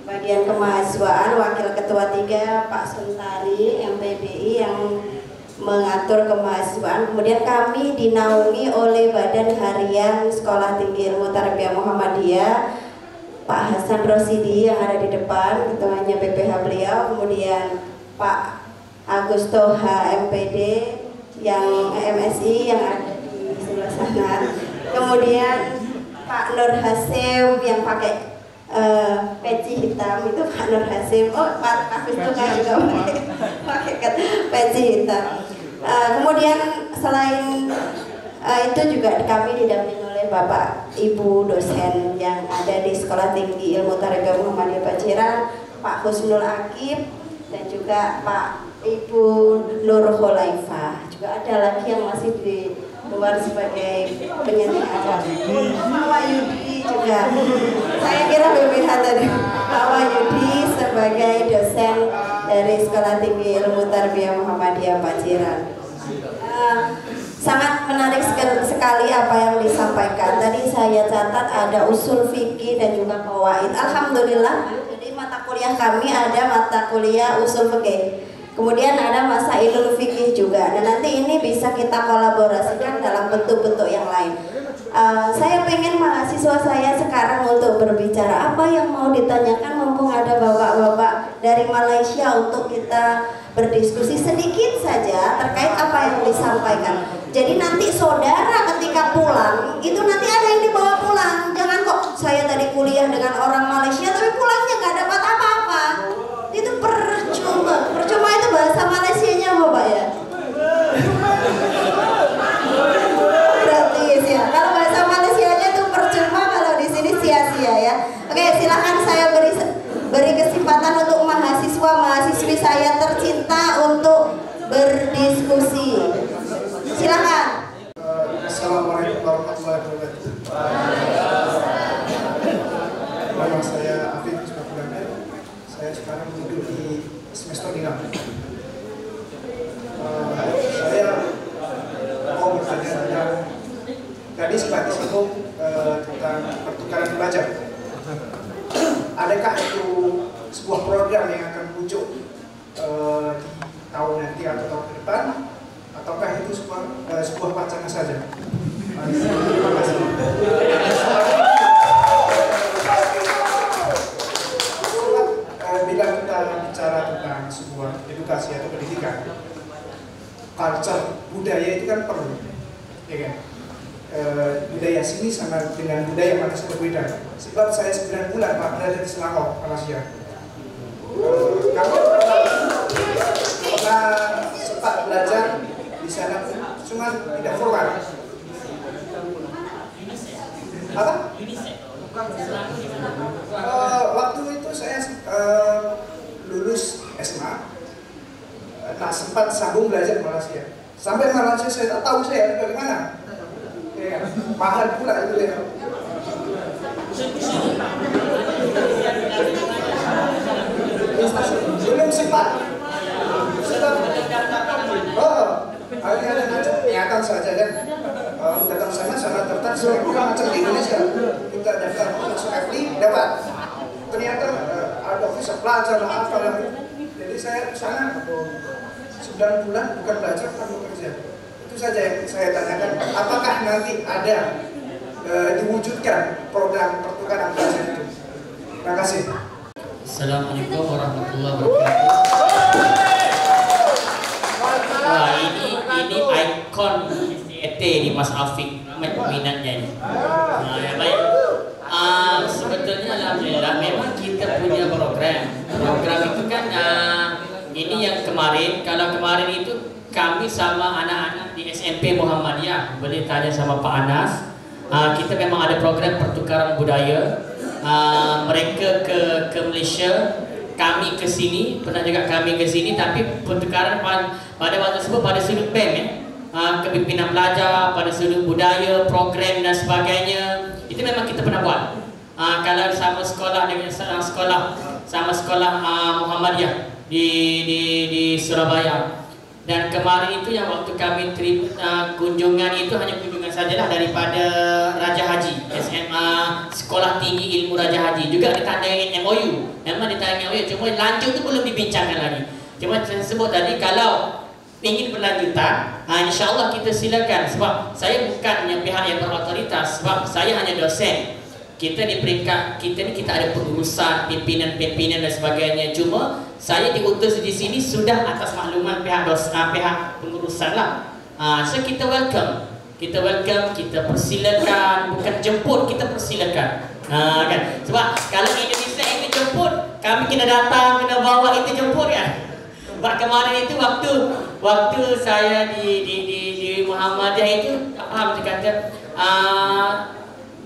bagian kemahasiswaan wakil ketua 3 Pak Suntari MPDI yang mengatur kemahasiswaan. Kemudian kami dinaungi oleh Badan Harian Sekolah Tinggi Ilmu Tarbiyah Muhammadiyah, Pak Hasan Rosidi yang ada di depan, ketuanya BPH beliau. Kemudian Pak Agusto HMPD yang MSI yang ada di sebelah sana. Kemudian Pak Nur Hasim yang pakai peci hitam, itu Pak Nur Hasim. Oh, Pak Hafiz itu kan juga pakai peci hitam. Kemudian selain itu juga kami didampingi oleh Bapak Ibu dosen yang ada di Sekolah Tinggi Ilmu Tarbiyah Muhammadiyah Paciran, Pak Husnul Akib, dan juga Pak Ibu Nur Khulaifah. Juga ada lagi yang masih di luar sebagai penyeting acara. Pak Wahyudi juga. Saya kira BPH tadi. Pak Wahyudi sebagai dosen dari Sekolah Tinggi Ilmu Tarbiyah Muhammadiyah Paciran. Sangat menarik sekali apa yang disampaikan. Tadi saya catat ada usul fikih dan juga qawaid. Alhamdulillah. Jadi mata kuliah kami ada mata kuliah usul fikih. Kemudian ada masailul fikih juga. Dan nanti ini bisa kita kolaborasikan dalam bentuk-bentuk yang lain. Saya pengen mahasiswa saya sekarang untuk berbicara apa yang mau ditanyakan, mumpung ada bapak-bapak dari Malaysia untuk kita berdiskusi sedikit saja terkait apa yang disampaikan. Jadi nanti saudara ketika pulang itu nanti ada yang dibawa pulang. Jangan kok saya tadi kuliah dengan orang Malaysia tapi pulangnya nggak dapat apa-apa. Itu percuma. Percuma itu bahasa Malaysianya Bapak ya. Gratis ya. Kalau bahasa Malaysianya itu percuma, kalau di sini sia-sia ya. Oke, silakan saya beri kesempatan untuk mahasiswa-mahasiswi saya tercinta untuk berdiskusi. Silakan. Assalamualaikum warahmatullahi wabarakatuh. Nama saya Afif Ismail. Saya sekarang duduk di semester 6. Saya mau bertanya tentang tadi sempat disinggung tentang pertukaran pelajar. Adakah itu sebuah program yang akan muncul di tahun nanti atau tahun ke depan, ataukah itu sebuah wacana saja? Terima kasih. Bila kita bicara tentang sebuah edukasi atau pendidikan, culture budaya itu kan perlu, ya kan? Budaya sini sama dengan budaya mana berbeda. Sebab saya 9 bulan Pak berada di Selangor, Malaysia. Kami pernah sempat belajar di sana, cuma tidak formal. Apa? Waktu itu saya lulus SMA, nah sempat sambung belajar di Malaysia. Sampai Malaysia saya tak tahu saya bagaimana. Ya, mahal pula itu ya. Belum sempat. Ada macam niatan saja kan. Datang sana daftar saya macam di Indonesia. Kita daftar masuk FD dapat. Ternyata ada visa pelajar lah apalah. Jadi saya ke sana 9 bulan bukan belajar tapi bekerja. Itu saja yang saya tanyakan. Apakah nanti ada diwujudkan program pertukaran pelajar itu? Terima kasih. Assalamualaikum warahmatullahi wabarakatuh. Wah, ini ikon STAT nih Mas Afik, minatnya nih. Nah, ya baik. Sebetulnya alhamdulillah memang kita punya program itu kan ini yang kemarin. Kalau kemarin itu kami sama anak-anak di SMP Muhammadiyah, boleh tanya sama Pak Anas. Kita memang ada program pertukaran budaya. Mereka ke Malaysia, kami ke sini, pernah juga kami ke sini, tapi pertukaran pada waktu tersebut pada sudut BEM ya. Kepimpinan pelajar, pada sudut budaya, program dan sebagainya. Itu memang kita pernah buat. Kalau sama sekolah dengan sekolah Muhammadiyah di Surabaya. Dan kemarin itu yang waktu kami kunjungan itu hanya kunjungan sajalah daripada Raja Haji, SMA Sekolah Tinggi Ilmu Raja Haji. Juga ditandai MOU. Memang ditandai MOU, cuma lanjut itu belum dibincangkan lagi. Cuma saya sebut tadi kalau ingin berlanjutan, insyaAllah kita silakan. Sebab saya bukannya pihak yang berotoritas, sebab saya hanya dosen. Kita di peringkat kita ada pengurusan, pimpinan dan sebagainya. Cuma saya diutus di sini sudah atas makluman pihak pengurusan lah. So kita welcome, kita persilakan, bukan jemput, kita persilakan. Kan? Sebab kalau Indonesia itu jemput, kami kena datang, kena bawa itu jemput kan. Sebab kemarin itu waktu saya di Muhammadiyah itu paham dia kata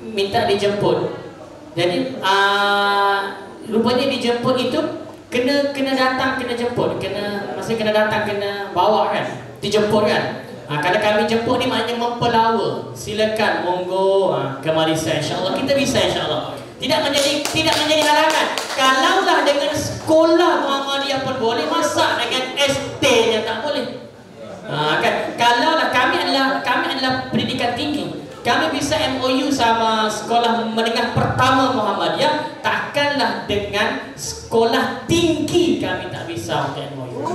minta dijemput. Jadi rupanya dijemput itu kena datang, kena jemput, maksudnya kena datang, kena bawa kan, dijemput kan. Kalau kami jemput ni maknanya mempelawa. Silakan monggo ke Malaysia, insya-Allah kita bisa, insya-Allah. Tidak menjadi halangan. Kalaulah dengan sekolah Muhammadiyah pun boleh, masa dengan ST-nya tak boleh? Kan kalaulah kami adalah pendidikan tinggi. Kami bisa MOU sama sekolah menengah pertama Muhammadiyah, takkanlah dengan sekolah tinggi kami tak bisa untuk MOU.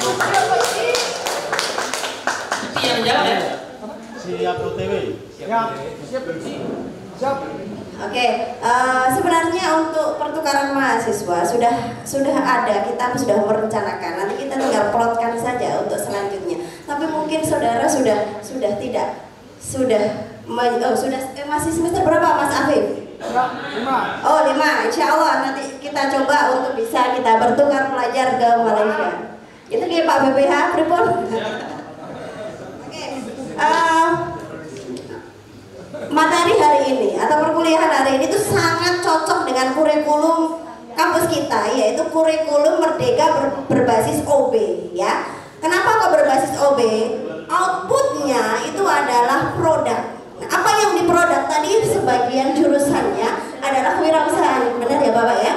Itu yang jawab ya? Siap OTW. Siap. Oke, sebenarnya untuk pertukaran mahasiswa sudah ada, kita sudah merencanakan. Nanti kita tinggal plotkan saja untuk selanjutnya. Tapi mungkin saudara sudah tidak masih semester berapa Mas Afif? 5. Oh 5, insya Allah nanti kita coba untuk bisa kita bertukar pelajar ke Malaysia. Itu dia Pak BPH, Pripon. Oke, materi hari ini atau perkuliahan hari ini itu sangat cocok dengan kurikulum kampus kita, yaitu kurikulum Merdeka berbasis OB ya. Kenapa kok berbasis OB? Outputnya itu adalah produk. Nah, apa yang diproduk tadi sebagian jurusannya adalah kewirausahaan, benar ya Bapak ya?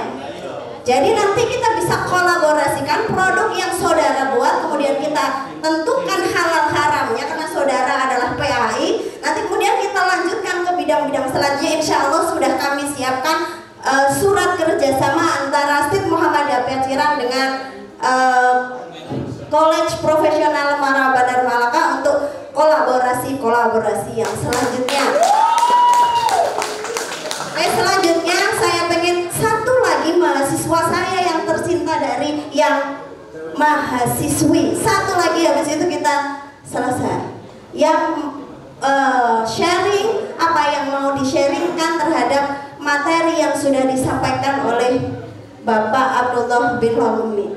Jadi nanti kita bisa kolaborasikan produk yang saudara buat, kemudian kita tentukan halal haramnya karena saudara adalah PAI. Nanti kemudian kita lanjutkan ke bidang-bidang selanjutnya. Insya Allah sudah kami siapkan surat kerjasama antara STIP Muhammadiyah Paciran dengan College Profesional Mara Bandar Malaka untuk kolaborasi yang selanjutnya. Selanjutnya saya pengen satu lagi mahasiswa saya yang tercinta dari yang mahasiswi. Satu lagi habis itu kita selesai. Yang sharing apa yang mau di-sharingkan terhadap materi yang sudah disampaikan oleh Bapak Abdullah bin Romli.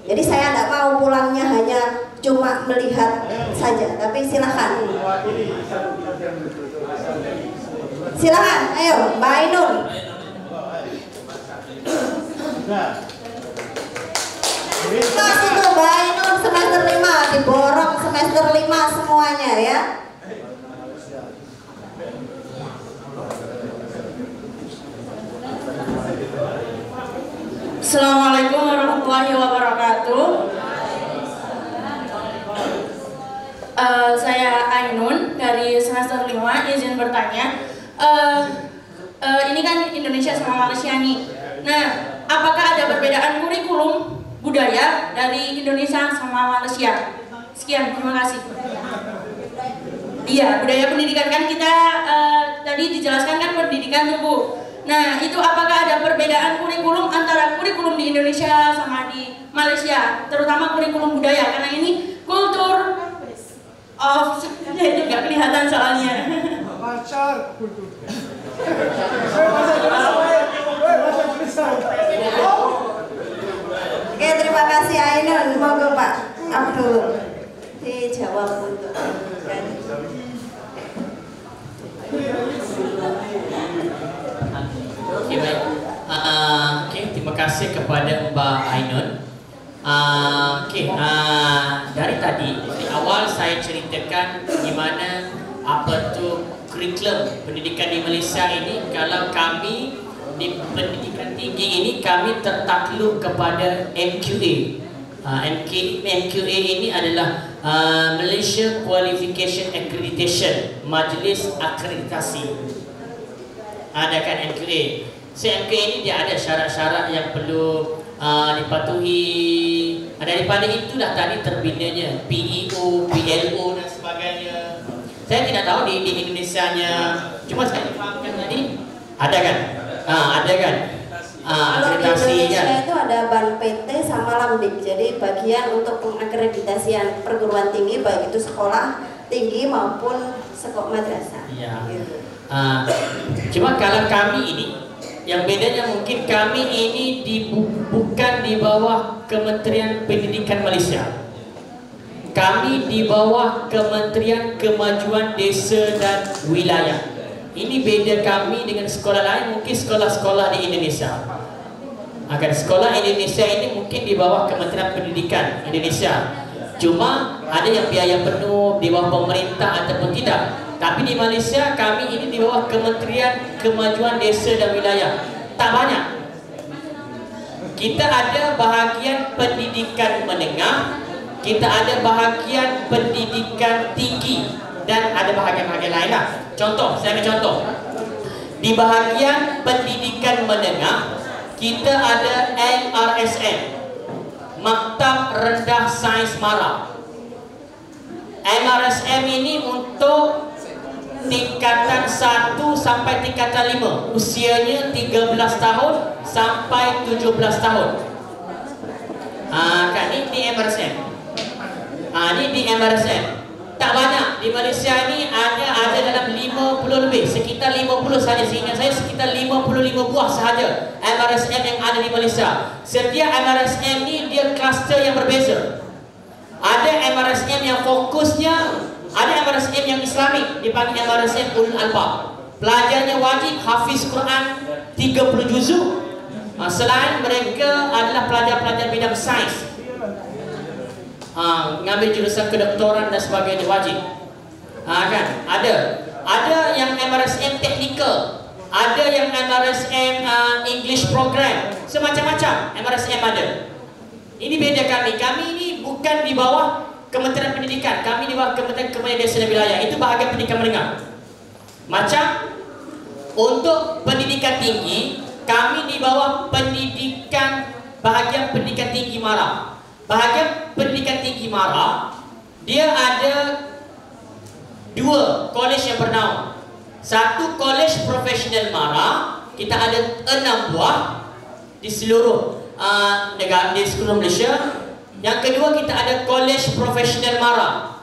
Jadi saya tidak mau pulangnya hanya cuma melihat saja, tapi silahkan. Silahkan, ayo Mbak Ainun. Mas itu Mbak Ainun semester 5 diborong semester 5 semuanya ya. Assalamualaikum warahmatullahi wabarakatuh. Saya Ainun dari semester 5, izin bertanya. Ini kan Indonesia sama Malaysia nih. Nah, apakah ada perbedaan kurikulum budaya dari Indonesia sama Malaysia? Sekian, terima kasih. Iya, budaya pendidikan kan kita tadi dijelaskan kan pendidikan tuh Bu. Nah, itu apakah ada perbedaan kurikulum antara kurikulum di Indonesia sama di Malaysia, terutama kurikulum budaya, karena ini kultur of itu nggak kelihatan soalnya. Oke, terima kasih Ainun. Monggo Pak Abdul dijawab untuk Oke, baik. Terima kasih kepada Mbak Ainun. Dari tadi di awal saya ceritakan gimana apa tu kurikulum pendidikan di Malaysia ini. Kalau kami di pendidikan tinggi ini kami tertakluk kepada MQA. MQA ini adalah Malaysia Qualification Accreditation, Majlis Akreditasi. Ada kan MQA. MQA ini dia ada syarat-syarat yang perlu dipatuhi. Daripada itulah tadi terbinanya PEO, PLO dan sebagainya. Saya tidak tahu di Indonesia-nya. Cuma saya difahamkan tadi ada kan? Ada kan? Kalau di Indonesia itu ada BAN PT sama Lamdik. Jadi bagian untuk pengakreditasian perguruan tinggi baik itu sekolah tinggi maupun sekolah madrasah. Iya. Cuma kalau kami ini yang bedanya mungkin kami ini bukan di bawah Kementerian Pendidikan Malaysia. Kami di bawah Kementerian Kemajuan Desa dan Wilayah. Ini beda kami dengan sekolah lain, mungkin sekolah-sekolah di Indonesia. Agar sekolah Indonesia ini mungkin di bawah Kementerian Pendidikan Indonesia. Cuma ada yang biaya penuh di bawah pemerintah ataupun tidak. Tapi di Malaysia kami ini di bawah Kementerian Kemajuan Desa dan Wilayah. Tak banyak. Kita ada bahagian pendidikan menengah, kita ada bahagian pendidikan tinggi, dan ada bahagian-bahagian lain lah. Contoh, saya ambil contoh. Di bahagian pendidikan menengah, kita ada MRSM, Maktab Rendah Sains Mara. MRSM ini untuk tingkatan 1 sampai tingkatan 5. Usianya 13 tahun sampai 17 tahun. Kan ni di MRSM. Ni di MRSM. Tak banyak di Malaysia ni, ada dalam 50 lebih, sekitar 50 sahaja. Seingat saya sekitar 55 buah sahaja MRSM yang ada di Malaysia. Setiap MRSM ni dia kluster yang berbeza. Ada MRSM yang fokusnya, ada MRSM yang Islamik, dipanggil MRSM Ulul Albab. Pelajarnya wajib hafiz Quran 30 juzuk. Selain mereka adalah pelajar-pelajar bidang sains, ngambil jurusan kedoktoran dan sebagainya wajib. Kan ada yang MRSM teknikal, ada yang MRSM English program, semacam-macam MRSM ada. Ini beda kami. Kami ini bukan di bawah Kementerian Pendidikan, kami di bawah Kementerian Kebudayaan Desa dan Wilayah. Itu bahagian pendidikan menengah. Macam untuk pendidikan tinggi, kami di bawah bahagian pendidikan tinggi MARA. Bahagian pendidikan tinggi MARA, dia ada 2 kolej yang bernaung. Satu kolej profesional MARA, kita ada 6 buah di seluruh negara, di seluruh Malaysia. Yang kedua, kita ada kolej profesional MARA.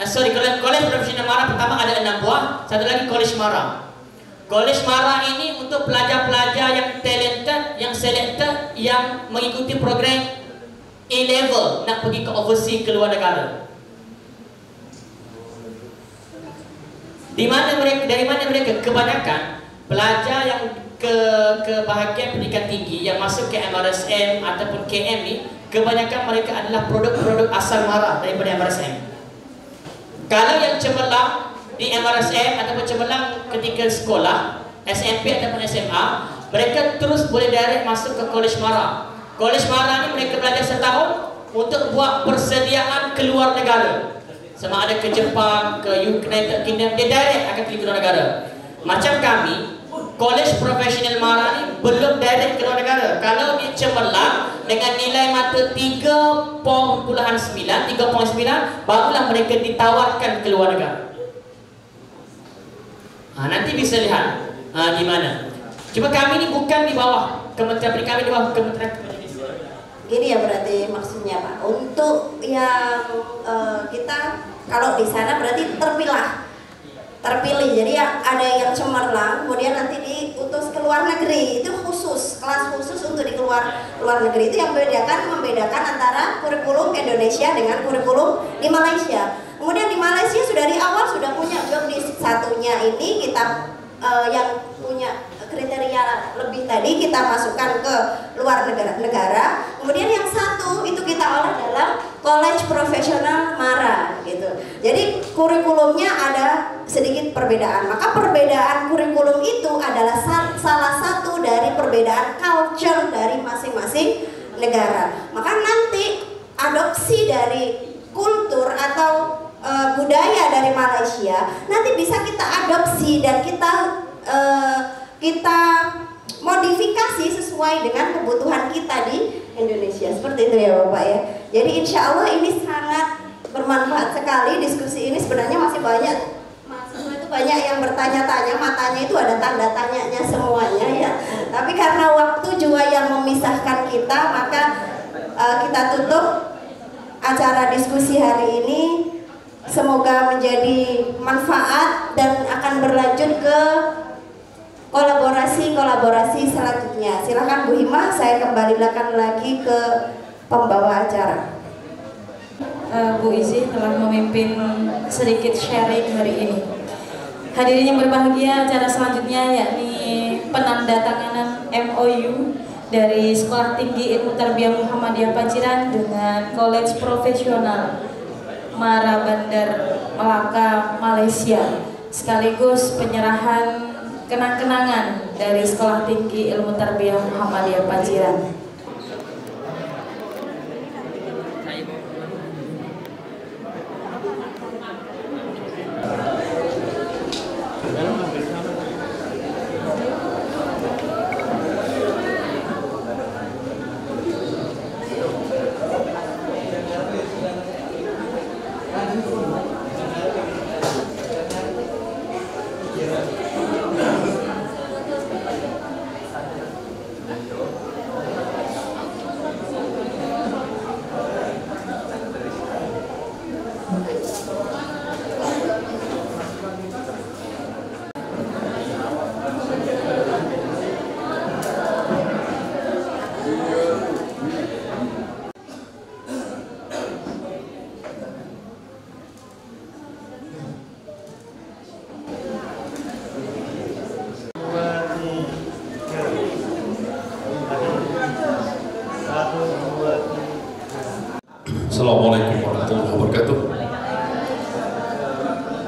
Kolej profesional MARA pertama ada 6 buah, satu lagi kolej MARA. Kolej MARA ini untuk pelajar-pelajar yang talented, yang selected, yang mengikuti program A-level, nak pergi ke overseas, ke luar negara. Dari mana mereka? Kebanyakan pelajar yang ke bahagian pendidikan tinggi yang masuk ke MRSM ataupun KM ni, kebanyakan mereka adalah produk-produk asal MARA daripada MRSM. Kalau yang cemerlang di MRSM ataupun cemerlang ketika sekolah SMP ataupun SMA, mereka terus boleh direct masuk ke kolej MARA. Kolej MARA ni mereka belajar setahun untuk buat persediaan keluar negara. Sama ada ke Jepang, ke United Kingdom, dia direct akan pergi ke luar negara. Macam kami, kolej profesional MARA ni belum direct ke luar negara. Kalau dia cemerlang dengan nilai mata 3.9, barulah mereka ditawarkan ke luar negara. Nanti bisa lihat di mana. Cuma kami ni bukan di bawah Kementerian Pendidikan, kami di bawah Kementerian Pendidikan. Gini ya berarti maksudnya Pak. Untuk yang kita kalau di sana berarti terpilih. Jadi ya ada yang cemerlang, kemudian nanti diutus ke luar negeri. Itu khusus, kelas khusus untuk di luar negeri. Itu yang membedakan antara kurikulum Indonesia dengan kurikulum di Malaysia. Kemudian di Malaysia sudah di awal sudah punya job di satunya ini kita yang punya kriteria lebih tadi kita masukkan ke luar negara. Kemudian yang satu itu kita olah dalam kolej profesional MARA gitu. Jadi kurikulumnya ada sedikit perbedaan. Maka perbedaan kurikulum itu adalah salah satu dari perbedaan culture dari masing-masing negara. Maka nanti adopsi dari kultur atau budaya dari Malaysia nanti bisa kita adopsi dan kita modifikasi sesuai dengan kebutuhan kita di Indonesia. Seperti itu ya Bapak ya. Jadi insya Allah ini sangat bermanfaat sekali diskusi ini. Sebenarnya masih banyak mahasiswa itu banyak yang bertanya-tanya, matanya itu ada tanda tanyanya semuanya ya. Tapi karena waktu juga yang memisahkan kita, maka kita tutup acara diskusi hari ini. Semoga menjadi manfaat dan akan berlanjut ke kolaborasi selanjutnya. Silakan Bu Hima, saya kembalikan lagi ke pembawa acara. Bu Izi telah memimpin sedikit sharing hari ini. Hadirin yang berbahagia, acara selanjutnya yakni penandatanganan MOU dari Sekolah Tinggi Ilmu Tarbiyah Muhammadiyah Paciran dengan Kolej Profesional MARA Bandar Melaka, Malaysia, sekaligus penyerahan kenang-kenangan dari Sekolah Tinggi Ilmu Tarbiyah Muhammadiyah Paciran.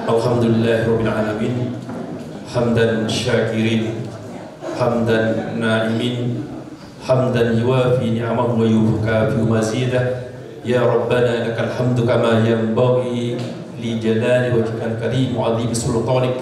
Alhamdulillahirabbil alamin. Hamdan syakirin, hamdan na'imin, hamdan yuwafi ni'amahu wa yukafi mazidah. Ya Rabbana lakal hamdu kama yanbaghi li jalali wajhikal karim wa 'azimi sultanik.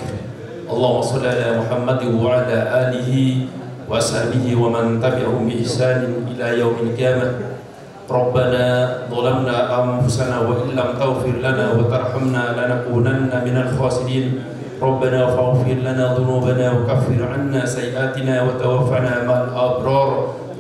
Allahumma shalli ala Muhammad wa ala alihi wa ashabihi wa man tabi'ahum bi ihsanin ila yaumil qiyamah. Rabbana zalamna anfusana wa illam taghfir lana wa tarhamna lanakunanna minal khasirin. Rabbana faghfir lana dhunubana wa kaffir 'anna sayyi'atina wa tawaffana ma'al abrar.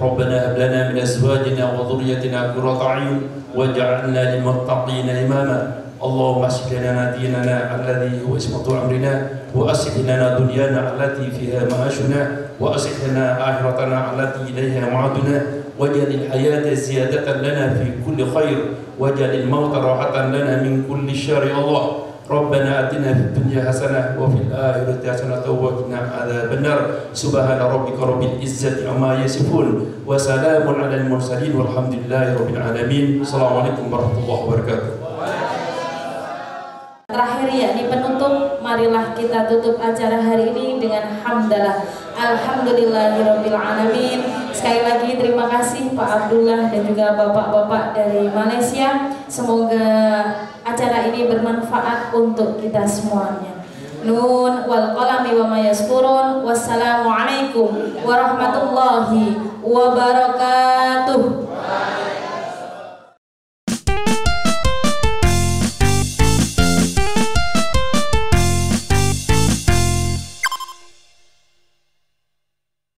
Rabbana hab lana min azwajina wa dhurriyyatina qurrata a'yun waj'alna lil muttaqina imama. Allahumma aslih lana dinana alladhi huwa ismatu amrina wa aslih lana dunyana allati fiha ma'ashuna wa aslih lana akhiratana allati ilayha ma'aduna. واجعل الحياة زيادة لنا في كل خير واجعل الموت راحة لنا من كل شر. الله ربنا آتنا في الدنيا حسنة وفي الآخرة حسنة وقنا عذاب النار. سبحان ربك رب العزة عما يصفون وسلام على المرسلين والحمد لله رب العالمين. السلام عليكم ورحمة الله وبركاته. Terakhir yakni penutup, marilah kita tutup acara hari ini dengan hamdalah. Alhamdulillahirabbil alamin. Sekali lagi terima kasih Pak Abdullah dan juga bapak-bapak dari Malaysia. Semoga acara ini bermanfaat untuk kita semuanya. Nun wal qalami wa ma yaskurun. Wassalamualaikum warahmatullahi wabarakatuh.